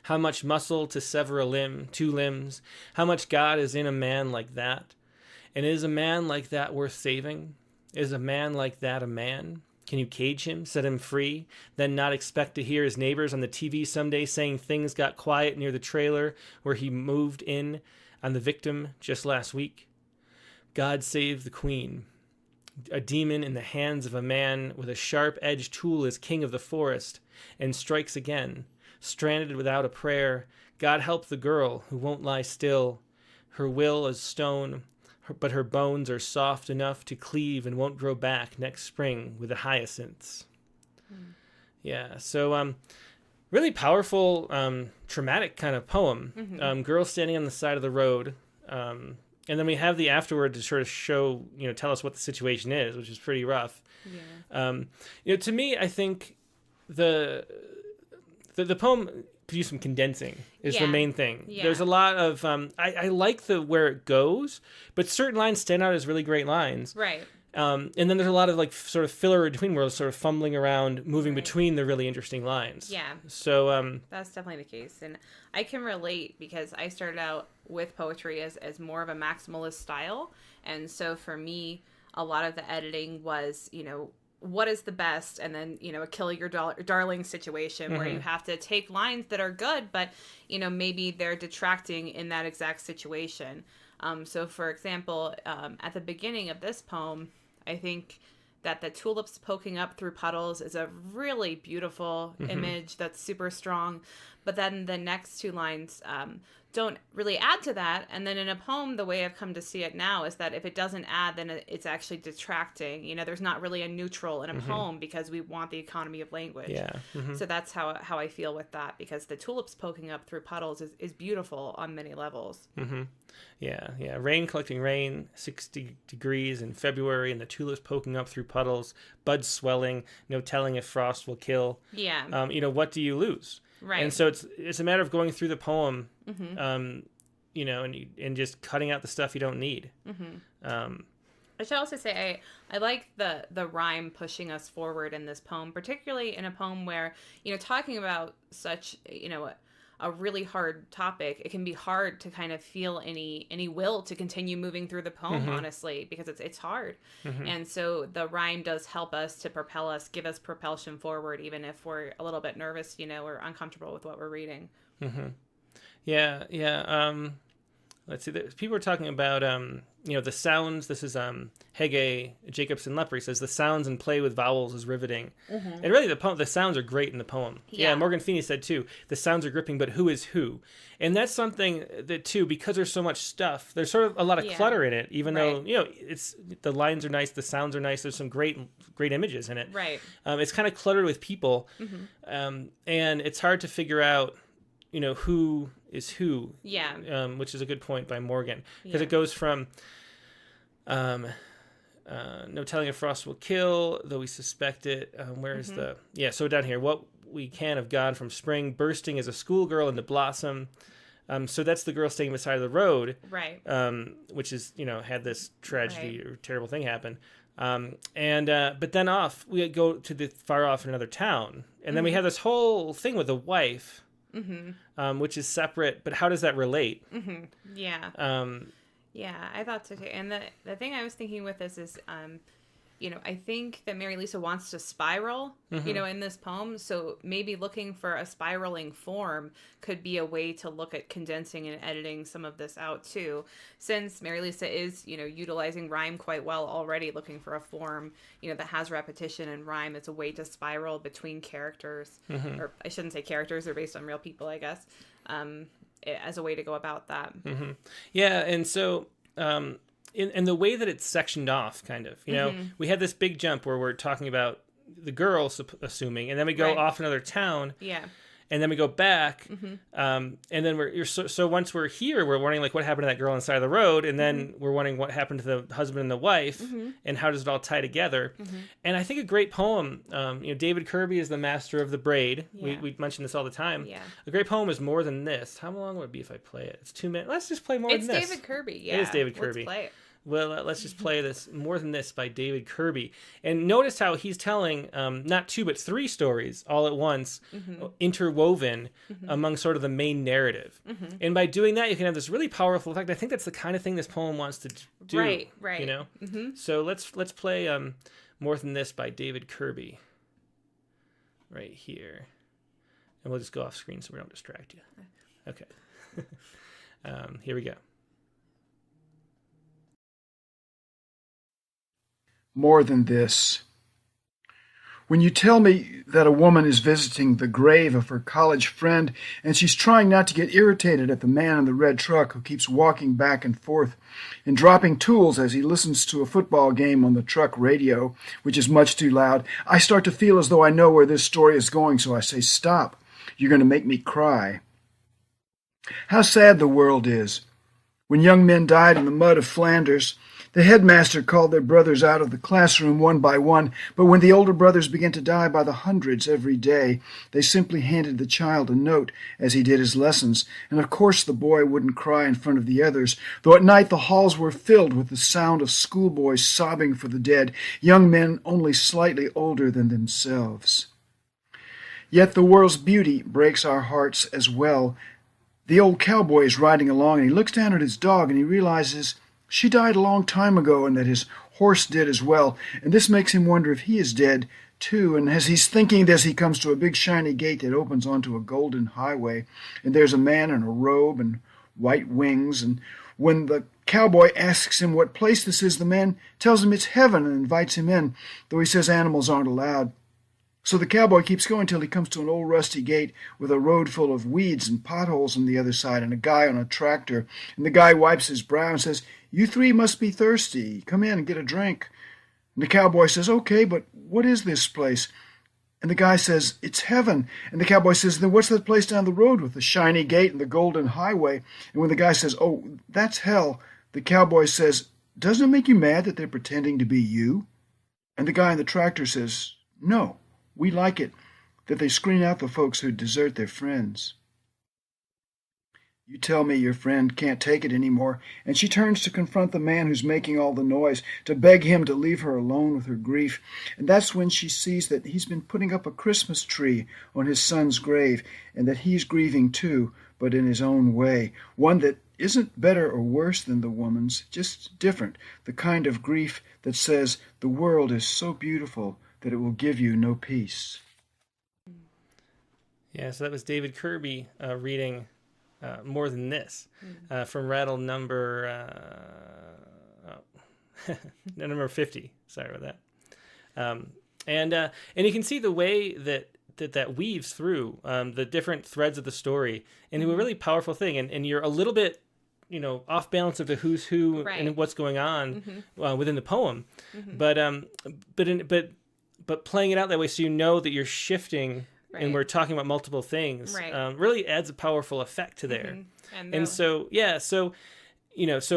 How much muscle to sever a limb, 2 limbs? How much God is in a man like that? And is a man like that worth saving? Is a man like that a man? Can you cage him, set him free, then not expect to hear his neighbors on the TV someday saying things got quiet near the trailer where he moved in on the victim just last week? God save the queen. A demon in the hands of a man with a sharp-edged tool is king of the forest, and strikes again. Stranded without a prayer, God help the girl who won't lie still. Her will is stone, but her bones are soft enough to cleave and won't grow back next spring with the hyacinths. Yeah, so really powerful, traumatic kind of poem. Mm-hmm. Girl standing on the side of the road. And then we have the afterword to sort of show, tell us what the situation is, which is pretty rough. Yeah. To me, I think the poem could use some condensing is the main thing. Yeah. There's a lot of I like where it goes, but certain lines stand out as really great lines. Right. And then there's a lot of sort of filler in between where it's sort of fumbling around, moving between the really interesting lines. Yeah. So that's definitely the case, and I can relate because I started out with poetry as more of a maximalist style, and so for me, a lot of the editing was what is the best, and then a kill your darling situation where you have to take lines that are good but maybe they're detracting in that exact situation. So for example, at the beginning of this poem, I think that the tulips poking up through puddles is a really beautiful image that's super strong, but then the next two lines don't really add to that. And then in a poem, the way I've come to see it now is that if it doesn't add, then it's actually detracting. You know, there's not really a neutral in a poem because we want the economy of language. Yeah. So that's how I feel with that, because the tulips poking up through puddles is beautiful on many levels. Yeah. Rain collecting rain, 60 degrees in February, and the tulips poking up through puddles, buds swelling, no telling if frost will kill. Yeah. You know, what do you lose? Right. And so it's a matter of going through the poem, you know, and just cutting out the stuff you don't need. I should also say I like the rhyme pushing us forward in this poem, particularly in a poem where, you know, talking about such, you know, a really hard topic, it can be hard to kind of feel any will to continue moving through the poem, honestly, because it's hard. And so the rhyme does help us to propel us, give us propulsion forward, even if we're a little bit nervous, you know, or uncomfortable with what we're reading. Yeah. Let's see. People are talking about, you know, the sounds. This is Hege Jacobson Lepre says the sounds and play with vowels is riveting. And really, the sounds are great in the poem. Yeah. Morgan Feeney said too, the sounds are gripping, but who is who? And that's something that too, because there's so much stuff. There's sort of a lot of clutter in it, even though, you know, the lines are nice, the sounds are nice. There's some great images in it. Right. It's kind of cluttered with people, and it's hard to figure out, you know, who is who. Yeah. Which is a good point by Morgan, because it goes from no telling if frost will kill, though we suspect it. Where's so down here, what we can of God from spring, bursting as a schoolgirl into blossom. So that's the girl staying beside the road. Right. Which is, you know, had this tragedy or terrible thing happen. But then we go to the far off in another town. And then we have this whole thing with the wife. Which is separate, but how does that relate? Yeah. Yeah, I thought so too. And the thing I was thinking with this is, you know, I think that Marylisa wants to spiral, you know, in this poem. So maybe looking for a spiraling form could be a way to look at condensing and editing some of this out too. Since Marylisa is, you know, utilizing rhyme quite well already, looking for a form, you know, that has repetition and rhyme. It's a way to spiral between characters, or I shouldn't say characters, they're based on real people, I guess, as a way to go about that. Yeah, and so... in the way that it's sectioned off, kind of, you know, we had this big jump where we're talking about the girl, assuming, and then we go off another town, and then we go back, and then so once we're here, we're wondering like what happened to that girl on the side of the road, and then we're wondering what happened to the husband and the wife, and how does it all tie together. And I think a great poem, you know, David Kirby is the master of the braid. We mention this all the time. A great poem is More Than This. How long would it be if I play it? It's 2 minutes. Let's just play More Than This. It's David Kirby. Yeah, it is David Kirby. Let's play it. Well, let's just play this More Than This by David Kirby. And notice how he's telling not 2, but 3 stories all at once, interwoven among sort of the main narrative. And by doing that, you can have this really powerful effect. I think that's the kind of thing this poem wants to do. Right. You know? So let's play More Than This by David Kirby right here. And we'll just go off screen so we don't distract you. Okay. Here we go. More than this. When you tell me that a woman is visiting the grave of her college friend and she's trying not to get irritated at the man in the red truck who keeps walking back and forth and dropping tools as he listens to a football game on the truck radio, which is much too loud, I start to feel as though I know where this story is going, so I say, stop. You're going to make me cry. How sad the world is. When young men died in the mud of Flanders, the headmaster called their brothers out of the classroom one by one, but when the older brothers began to die by the hundreds every day, they simply handed the child a note as he did his lessons, and of course the boy wouldn't cry in front of the others, though at night the halls were filled with the sound of schoolboys sobbing for the dead, young men only slightly older than themselves. Yet the world's beauty breaks our hearts as well. The old cowboy is riding along, and he looks down at his dog, and he realizes she died a long time ago and that his horse did as well, and this makes him wonder if he is dead too. And as he's thinking this, he comes to a big shiny gate that opens onto a golden highway, and there's a man in a robe and white wings, and when the cowboy asks him what place this is, the man tells him it's heaven and invites him in, though he says animals aren't allowed. So the cowboy keeps going till he comes to an old rusty gate with a road full of weeds and potholes on the other side and a guy on a tractor. And the guy wipes his brow and says, "You three must be thirsty. Come in and get a drink." And the cowboy says, "Okay, but what is this place?" And the guy says, "It's heaven." And the cowboy says, "Then what's that place down the road with the shiny gate and the golden highway?" And when the guy says, "Oh, that's hell," the cowboy says, "Doesn't it make you mad that they're pretending to be you?" And the guy in the tractor says, "No. We like it, that they screen out the folks who desert their friends." You tell me your friend can't take it anymore, and she turns to confront the man who's making all the noise, to beg him to leave her alone with her grief. And that's when she sees that he's been putting up a Christmas tree on his son's grave, and that he's grieving too, but in his own way, one that isn't better or worse than the woman's, just different, the kind of grief that says the world is so beautiful that it will give you no peace. Yeah, so that was David Kirby reading More Than This from Rattle number number 50. Sorry about that. And you can see the way that weaves through the different threads of the story into a really powerful thing. And you're a little bit, off balance of the who's who and what's going on within the poem, but playing it out that way so that you're shifting and we're talking about multiple things really adds a powerful effect to there. And so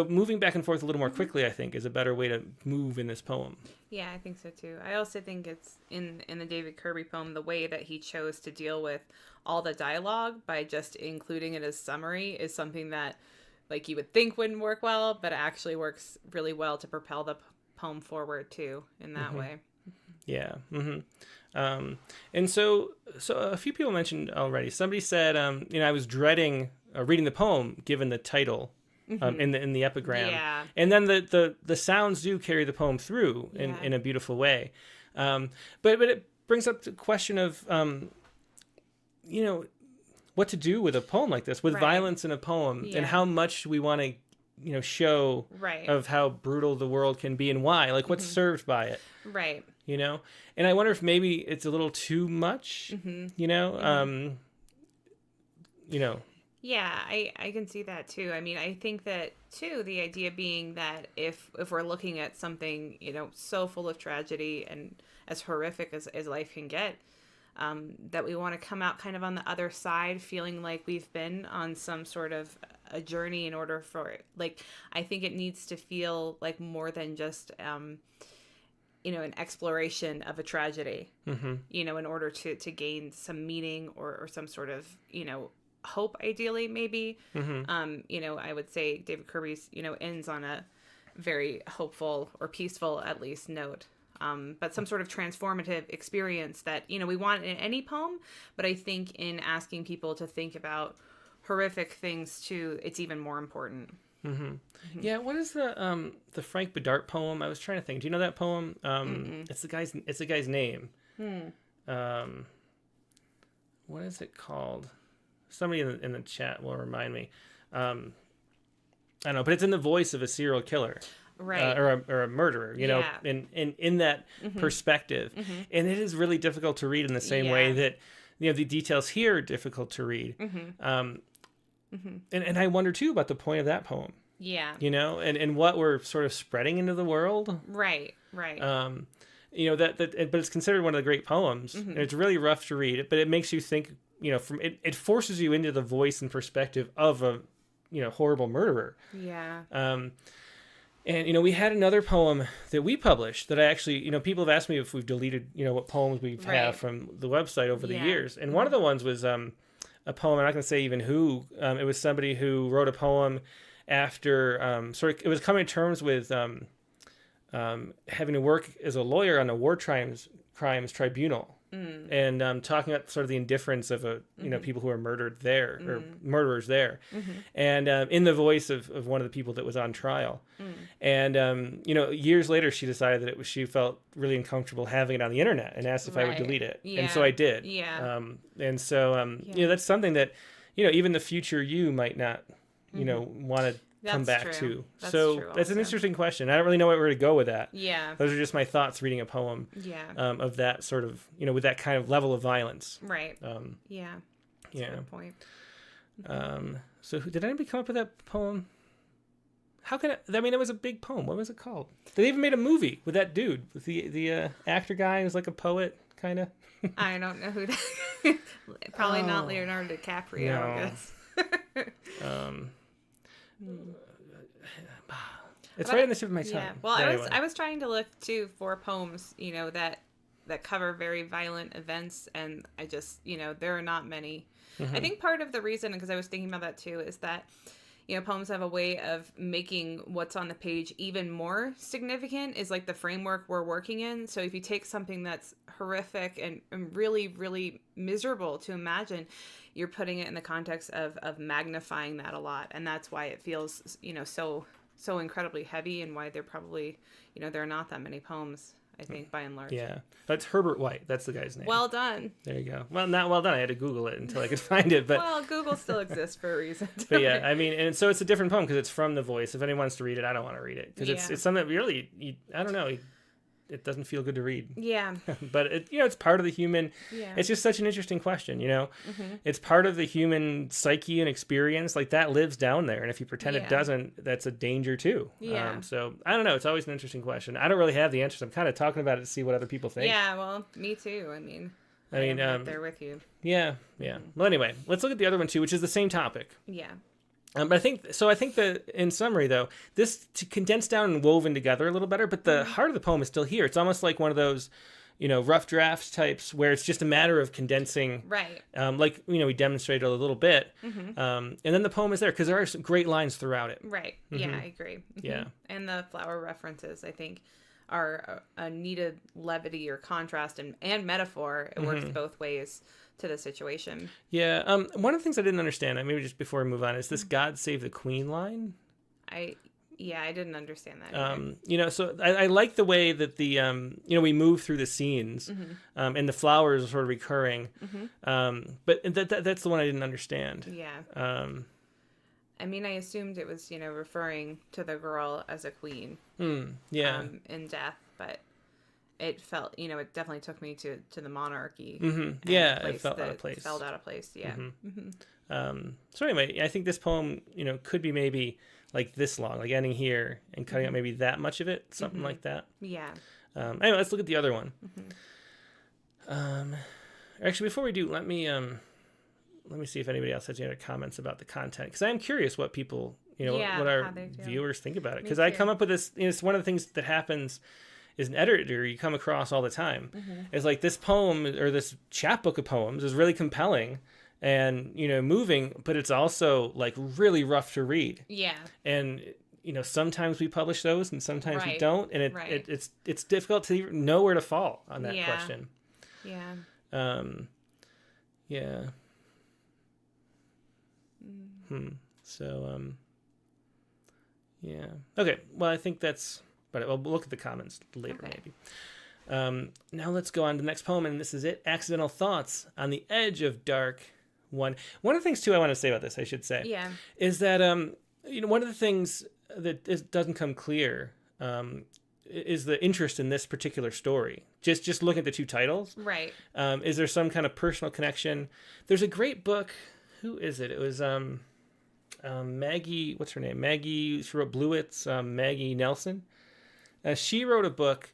moving back and forth a little more quickly, I think, is a better way to move in this poem. Yeah, I think so too. I also think it's in the David Kirby poem, the way that he chose to deal with all the dialogue by just including it as summary is something that you would think wouldn't work well, but it actually works really well to propel the poem forward too in that way. Yeah. And so a few people mentioned already. Somebody said, I was dreading reading the poem given the title in the epigram. Yeah. And then the sounds do carry the poem through in a beautiful way. But it brings up the question of, what to do with a poem like this, with violence in a poem, and how much we want to, show of how brutal the world can be and why, what's served by it. Right. And I wonder if maybe it's a little too much, Yeah, I can see that too. I mean, I think that too, the idea being that if we're looking at something, so full of tragedy and as horrific as life can get, that we want to come out kind of on the other side feeling like we've been on some sort of a journey in order for I think it needs to feel like more than just an exploration of a tragedy, in order to gain some meaning or some sort of, hope, ideally, maybe. I would say David Kirby's, ends on a very hopeful or peaceful, at least, note. But some sort of transformative experience that, we want in any poem. But I think in asking people to think about horrific things too, it's even more important. Yeah, what is the Frank Bedart poem? I was trying to think. Do you know that poem? It's the guy's name. What is it called? Somebody in the chat will remind me. I don't know, but it's in the voice of a serial killer. Right. Or a murderer, in that perspective. And it is really difficult to read in the same way that, the details here are difficult to read. And I wonder too about the point of that poem. Yeah. And what we're sort of spreading into the world. Right. But it's considered one of the great poems. And it's really rough to read, but it makes you think, it forces you into the voice and perspective of a, horrible murderer. Yeah. And, we had another poem that we published that I actually, people have asked me if we've deleted, what poems we have from the website over the years. And one of the ones was a poem, I'm not going to say even who. It was somebody who wrote a poem after, it was coming to terms with having to work as a lawyer on a war crimes tribunal. And talking about sort of the indifference of people who are murdered there or murderers there, and in the voice of one of the people that was on trial. And years later, she decided that she felt really uncomfortable having it on the internet and asked if I would delete it, and so I did. And so that's something that even the future you might not want to come back true. to. That's so true that's an also. interesting question. I don't really know where to go with that. Yeah. Those are just my thoughts reading a poem. Yeah. Of that sort of, with that kind of level of violence. Right. Yeah. That's a good point. So did anybody come up with that poem? How can it was a big poem. What was it called? They even made a movie with that dude, with the actor guy who's like a poet, kind of. I don't know who that probably not Leonardo DiCaprio, no. I guess. It's right in the tip of my tongue. Yeah. Well, anyway. I was trying to look too for poems, that cover very violent events, and I just, there are not many. Mm-hmm. I think part of the reason, because I was thinking about that too, is that poems have a way of making what's on the page even more significant, is like the framework we're working in. So if you take something that's horrific and really, really miserable to imagine, you're putting it in the context of magnifying that a lot. And that's why it feels, so incredibly heavy, and why they're probably, there are not that many poems, I think, by and large. Yeah. That's Herbert White. That's the guy's name. Well done. There you go. Well, not well done. I had to Google it until I could find it. But well, Google still exists for a reason. But yeah, and so it's a different poem because it's from The Voice. If anyone wants to read it, I don't want to read it because it's something that really, I don't know, it doesn't feel good to read. Yeah. But it's part of the human. Yeah. It's just such an interesting question. Mm-hmm. It's part of the human psyche and experience. Like that lives down there, and if you pretend it doesn't, that's a danger too. Yeah. So I don't know. It's always an interesting question. I don't really have the answers. I'm kind of talking about it to see what other people think. Yeah. Well, me too. I mean, right there with you. Yeah. Yeah. Well, anyway, let's look at the other one too, which is the same topic. Yeah. But I think that in summary, though, this condensed down and woven together a little better, but the heart of the poem is still here. It's almost like one of those, rough drafts types where it's just a matter of condensing. Right. We demonstrated a little bit. Mm-hmm. And then the poem is there because there are some great lines throughout it. Right. Mm-hmm. Yeah, I agree. Mm-hmm. Yeah. And the flower references, I think, are a needed levity or contrast and metaphor. It works both ways to the situation. Yeah. One of the things I didn't understand, maybe just before we move on, is this "God Save the Queen" line. I didn't understand that either. So I like the way that the we move through the scenes, and the flowers are sort of recurring. But that's the one I didn't understand. Yeah. I mean, I assumed it was referring to the girl as a queen. Yeah. In death, but it felt, it definitely took me to the monarchy. Yeah, it felt out of place. Felt out of place, yeah. So anyway, I think this poem, could be maybe like this long, like ending here and cutting out maybe that much of it, something like that. Yeah. Anyway, let's look at the other one. Actually, before we do, let me see if anybody else has any other comments about the content, because I am curious what people, what our viewers think about it. Because I come up with this, it's one of the things that happens as an editor you come across all the time. It's like this poem or this chapbook of poems is really compelling and moving, but it's also like really rough to read. Yeah. And sometimes we publish those and sometimes we don't, and it's difficult to even know where to fall on that question. Yeah. Yeah. So yeah. Okay. Well, I think that's. But we'll look at the comments later, maybe. Now let's go on to the next poem, and this is it. Accidental Thoughts on the Edge of Dark. One of the things, too, I want to say about this, I should say, is that, one of the things that doesn't come clear is the interest in this particular story. Just looking at the two titles. Right. Is there some kind of personal connection? There's a great book. Who is it? It was Maggie, what's her name? Maggie, she wrote Bluet's, Maggie Nelson. She wrote a book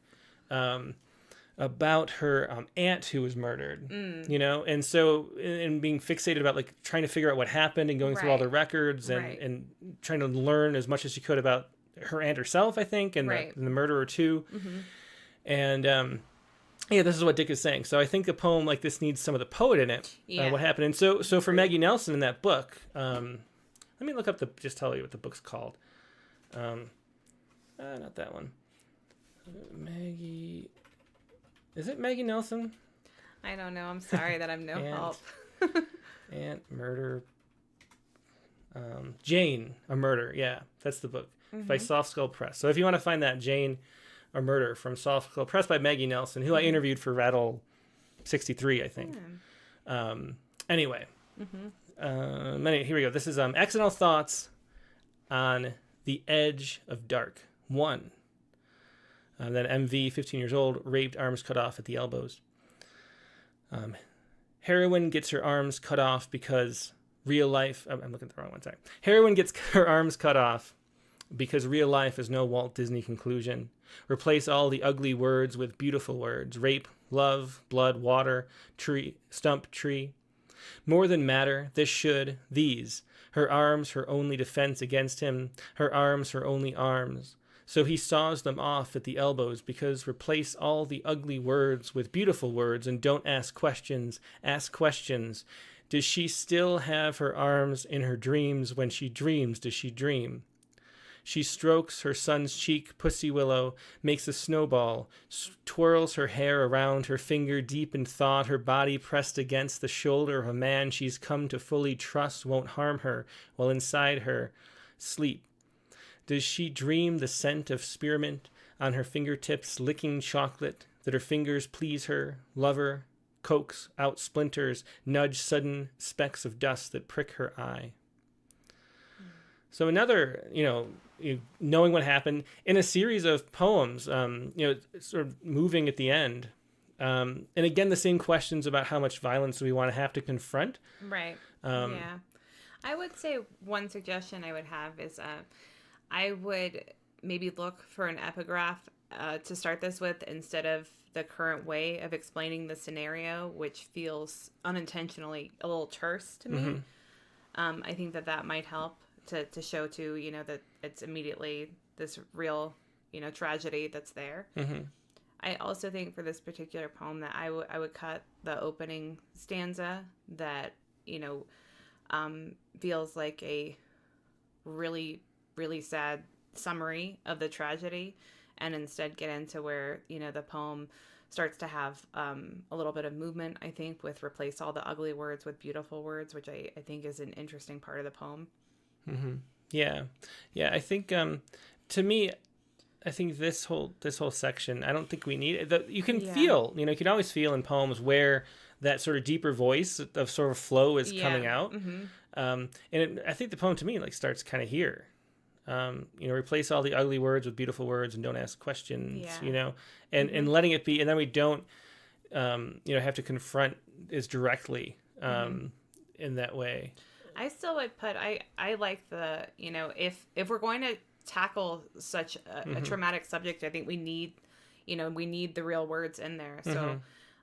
about her aunt who was murdered, and so and being fixated about like trying to figure out what happened and going through all the records and trying to learn as much as she could about her aunt herself, I think, and the murderer too. And this is what Dick is saying. So I think a poem like this needs some of the poet in it. What happened? And so for Maggie Nelson in that book, let me look up just tell you what the book's called. Not that one. Maggie. Is it Maggie Nelson? I don't know. I'm sorry that I'm no help. Aunt Murder. Jane, a Murder. Yeah, that's the book by Soft Skull Press. So if you want to find that, Jane, a Murder from Soft Skull Press by Maggie Nelson, who I interviewed for Rattle 63, I think. Anyway. Here we go. This is Accidental Thoughts on the edge of dark. 1. Then MV, 15 years old, raped, arms cut off at the elbows. Heroine gets her arms cut off because real life... I'm looking at the wrong one, sorry. Heroine gets her arms cut off because real life is no Walt Disney conclusion. Replace all the ugly words with beautiful words. Rape, love, blood, water, tree, stump, tree. More than matter, this should, these. Her arms, her only defense against him. Her arms, her only arms. So he saws them off at the elbows because replace all the ugly words with beautiful words and don't ask questions. Ask questions. Does she still have her arms in her dreams when she dreams? Does she dream? She strokes her son's cheek, pussy willow, makes a snowball, twirls her hair around her finger deep in thought, her body pressed against the shoulder of a man she's come to fully trust won't harm her, while inside her, sleep. Does she dream the scent of spearmint on her fingertips, licking chocolate, that her fingers please her, love her, coax out splinters, nudge sudden specks of dust that prick her eye? So another, knowing what happened in a series of poems, sort of moving at the end. And again, the same questions about how much violence do we want to have to confront. Right. Yeah. I would say one suggestion I would have is I would maybe look for an epigraph to start this with instead of the current way of explaining the scenario, which feels unintentionally a little terse to me. I think that might help to show too, that it's immediately this real, tragedy that's there. I also think for this particular poem that I would cut the opening stanza that, feels like a really, really sad summary of the tragedy, and instead get into where, the poem starts to have a little bit of movement, I think, with replace all the ugly words with beautiful words, which I think is an interesting part of the poem. Yeah. I think to me, I think this whole section, I don't think we need it. You can feel, you can always feel in poems where that sort of deeper voice of sort of flow is coming out. And I think the poem to me starts kind of here. Replace all the ugly words with beautiful words and don't ask questions. And letting it be, and then we don't have to confront as directly in that way. I still would put, I like the, if we're going to tackle such a traumatic subject, I think we need the real words in there. So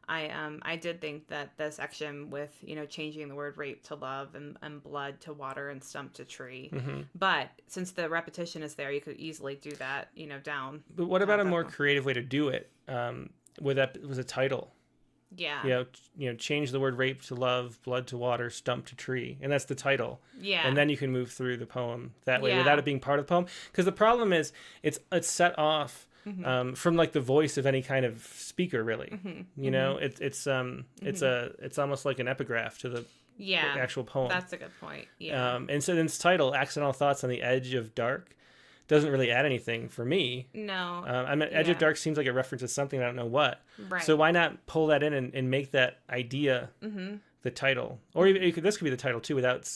I did think that the section with, changing the word rape to love and blood to water and stump to tree. But since the repetition is there, you could easily do that, down. But what about a more creative way to do it? With a title? Yeah. Change the word rape to love, blood to water, stump to tree. And that's the title. Yeah. And then you can move through the poem that way without it being part of the poem. Because the problem is it's set off from the voice of any kind of speaker, really. It's almost like an epigraph to the actual poem. That's a good point. Yeah. And so then its title, Accidental Thoughts on the Edge of Dark, doesn't really add anything for me. No. Edge of Dark seems like it references something I don't know what. Right. So why not pull that in and make that idea the title? Or even this could be the title too, without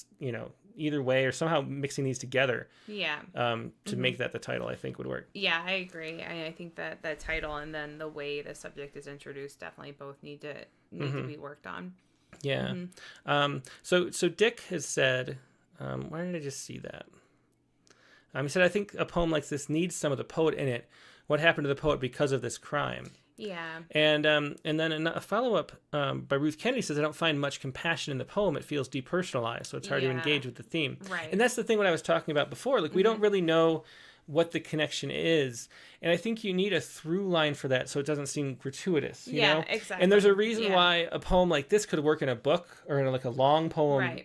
either way, or somehow mixing these together. Yeah. To make that the title, I think would work. Yeah, I agree. I think that the title and then the way the subject is introduced definitely both need to be worked on. Yeah. So Dick has said, why did I just see that? He said, I think a poem like this needs some of the poet in it. What happened to the poet because of this crime? Yeah. And then a follow-up by Ruth Kennedy says, I don't find much compassion in the poem. It feels depersonalized, so it's hard to engage with the theme. Right. And that's the thing what I was talking about before. We don't really know what the connection is. And I think you need a through line for that so it doesn't seem gratuitous, you know? Exactly. And there's a reason why a poem like this could work in a book or in a long poem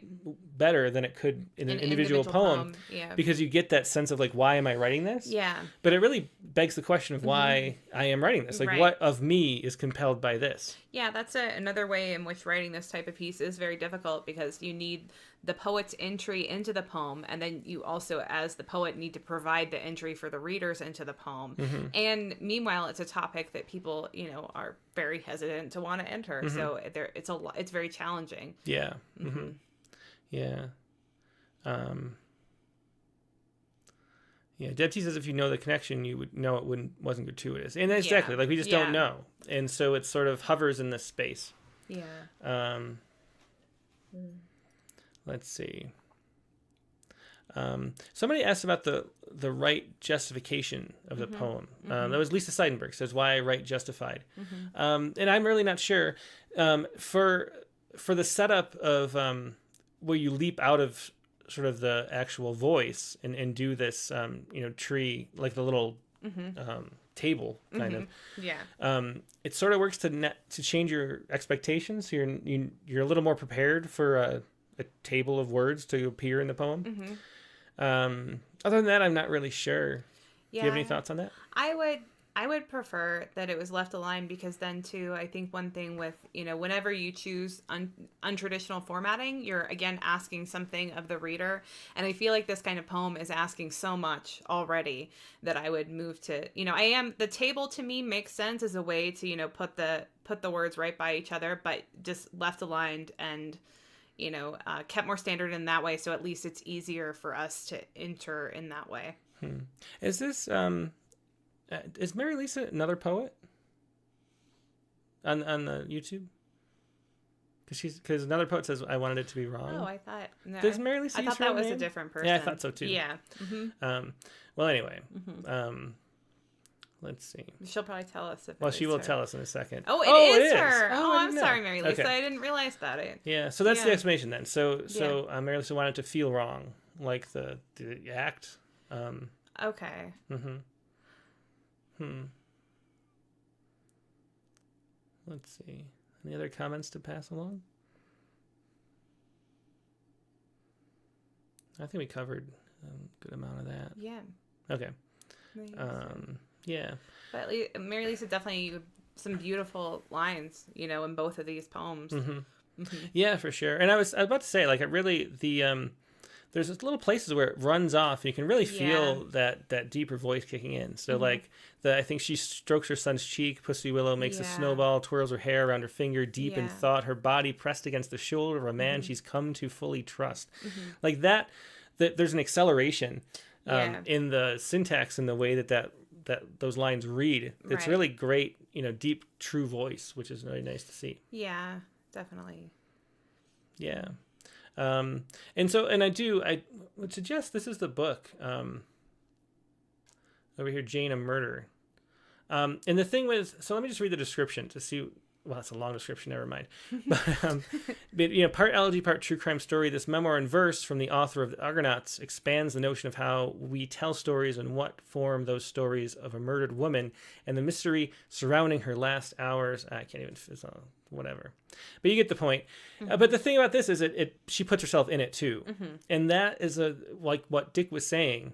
better than it could in an individual poem. Because you get that sense of why am I writing this? Yeah. But it really begs the question of why I am writing this. What of me is compelled by this? Yeah, that's another way in which writing this type of piece is very difficult, because you need the poet's entry into the poem, and then you also, as the poet, need to provide the entry for the readers into the poem. And meanwhile, it's a topic that people, are very hesitant to want to enter. So it's very challenging. Yeah. Yeah. Yeah, Deb T says if you know the connection, you would know it wasn't gratuitous. And exactly, like we just don't know. And so it sort of hovers in this space. Yeah. Let's see. Somebody asked about the right justification of the poem. That was Lisa Seidenberg, says, why I write justified. And I'm really not sure. For the setup of where you leap out of sort of the actual voice and do this, tree, like the little table kind of. Yeah. It sort of works to change your expectations. So you're a little more prepared for a table of words to appear in the poem. Other than that, I'm not really sure. Yeah. Do you have any thoughts on that? I would prefer that it was left aligned, because then too, I think one thing with, whenever you choose untraditional formatting, you're again asking something of the reader. And I feel like this kind of poem is asking so much already that I would move to, the table to me makes sense as a way to, put the words right by each other, but just left aligned and, kept more standard in that way. So at least it's easier for us to enter in that way. Is this, is Marylisa another poet on the YouTube? Because another poet says I wanted it to be wrong. Oh, I thought. No, Does Marylisa? I thought that was a different person. Yeah, I thought so too. Yeah. Well, anyway, let's see. She'll probably tell us if. Well, she will tell us in a second. Oh, it is her. Oh, I'm sorry, Marylisa. Okay. I didn't realize that. Yeah, so that's the explanation then. So Marylisa wanted to feel wrong, like the act. Okay. Let's see. Any other comments to pass along? I think we covered a good amount of that. Yeah. Okay. Yeah. But Marylisa definitely some beautiful lines, in both of these poems. Yeah, for sure. And I was about to say, like, it really there's just little places where it runs off. And you can really feel that deeper voice kicking in. So like I think she strokes her son's cheek. Pussy Willow makes a snowball, twirls her hair around her finger, deep in thought, her body pressed against the shoulder of a man she's come to fully trust. Like that there's an acceleration in the syntax and the way that those lines read. It's really great, deep, true voice, which is really nice to see. Yeah, definitely. Yeah. And I would suggest this is the book, over here, Jane, a Murder. And the thing so let me just read the description to see, well, it's a long description, never mind. But, part elegy, part true crime story, this memoir in verse from the author of the Argonauts expands the notion of how we tell stories and what form those stories of a murdered woman and the mystery surrounding her last hours. I can't even, whatever. But you get the point. But the thing about this is she puts herself in it too. And that is like what Dick was saying,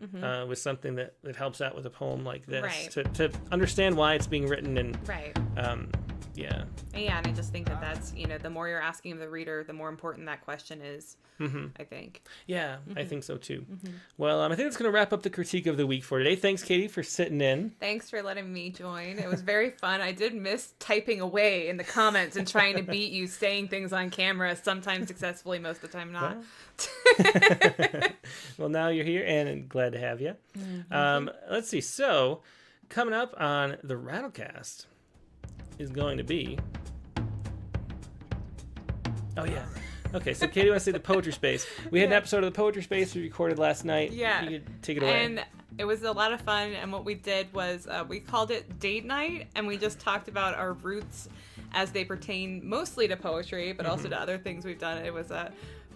was something that helps out with a poem like this, to understand why it's being written and yeah, and I just think that's the more you're asking of the reader, the more important that question is. I think. Yeah, I think so too. Well, I think that's going to wrap up the critique of the week for today. Thanks, Katie, for sitting in. Thanks for letting me join. It was very fun. I did miss typing away in the comments and trying to beat you saying things on camera, sometimes successful, most of the time not. Well, now you're here, and glad to have you. Let's see. So, coming up on the Rattlecast is going to be... Oh, yeah. Okay, so Katie wants to say the Poetry Space. We had an episode of the Poetry Space we recorded last night. Yeah. You could take it away. And it was a lot of fun, and what we did was we called it Date Night, and we just talked about our roots as they pertain mostly to poetry, but also to other things we've done. It was a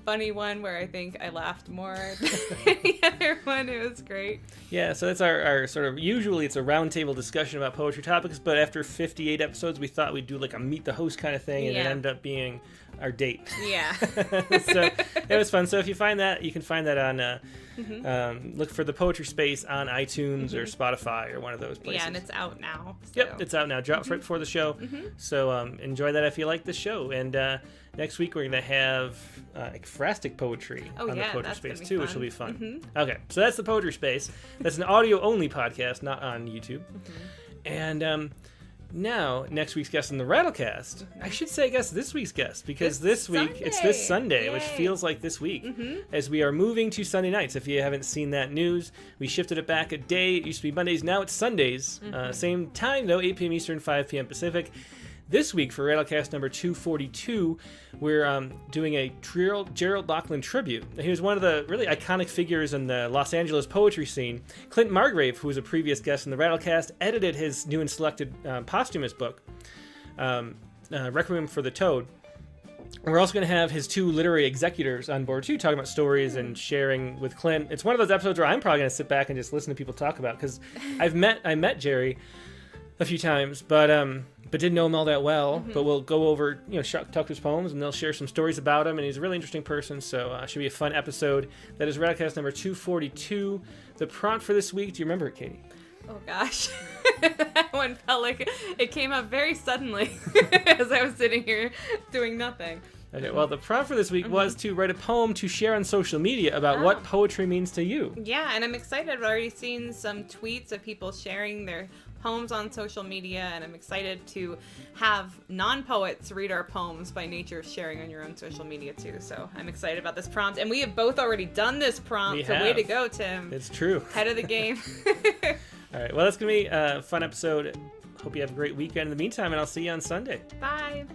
funny one where I think I laughed more than any other one. It was great. Yeah, so that's our sort of, usually it's a roundtable discussion about poetry topics, but after 58 episodes, we thought we'd do like a meet the host kind of thing, and it ended up being our date. Yeah. So it was fun. So if you find that, you can find that on, look for the Poetry Space on iTunes or Spotify or one of those places. Yeah, and it's out now. So. Yep, it's out now. Drops right before the show. So enjoy that if you like the show. And next week we're going to have ekphrastic poetry on the Poetry Space too, which will be fun. Okay, so that's the Poetry Space. That's an audio-only podcast, not on YouTube. And Now, next week's guest in the Rattlecast. I should say, I guess, this week's guest, because this week, it's this Sunday, which feels like this week, as we are moving to Sunday nights. If you haven't seen that news, we shifted it back a day. It used to be Mondays, now it's Sundays. Same time, though, 8 p.m. Eastern, 5 p.m. Pacific. This week, for Rattlecast number 242, we're doing a Gerald Lachlan tribute. He was one of the really iconic figures in the Los Angeles poetry scene. Clint Margrave, who was a previous guest in the Rattlecast, edited his new and selected posthumous book, Requiem for the Toad. We're also going to have his two literary executors on board, too, talking about stories and sharing with Clint. It's one of those episodes where I'm probably going to sit back and just listen to people talk about, because I met Jerry a few times, but didn't know him all that well. But we'll go over, talk to his poems, and they'll share some stories about him, and he's a really interesting person, so it should be a fun episode. That is Rattlecast number 242. The prompt for this week, do you remember it, Katie? Oh, gosh. That one felt like it came up very suddenly as I was sitting here doing nothing. Okay, well, the prompt for this week was to write a poem to share on social media about what poetry means to you. Yeah, and I'm excited. I've already seen some tweets of people sharing their poems on social media, and I'm excited to have non-poets read our poems by nature of sharing on your own social media too. So I'm excited about this prompt, and we have both already done this prompt, so way to go, Tim. It's true. Head of the game. All right, well, that's going to be a fun episode. Hope you have a great weekend in the meantime, and I'll see you on Sunday. Bye.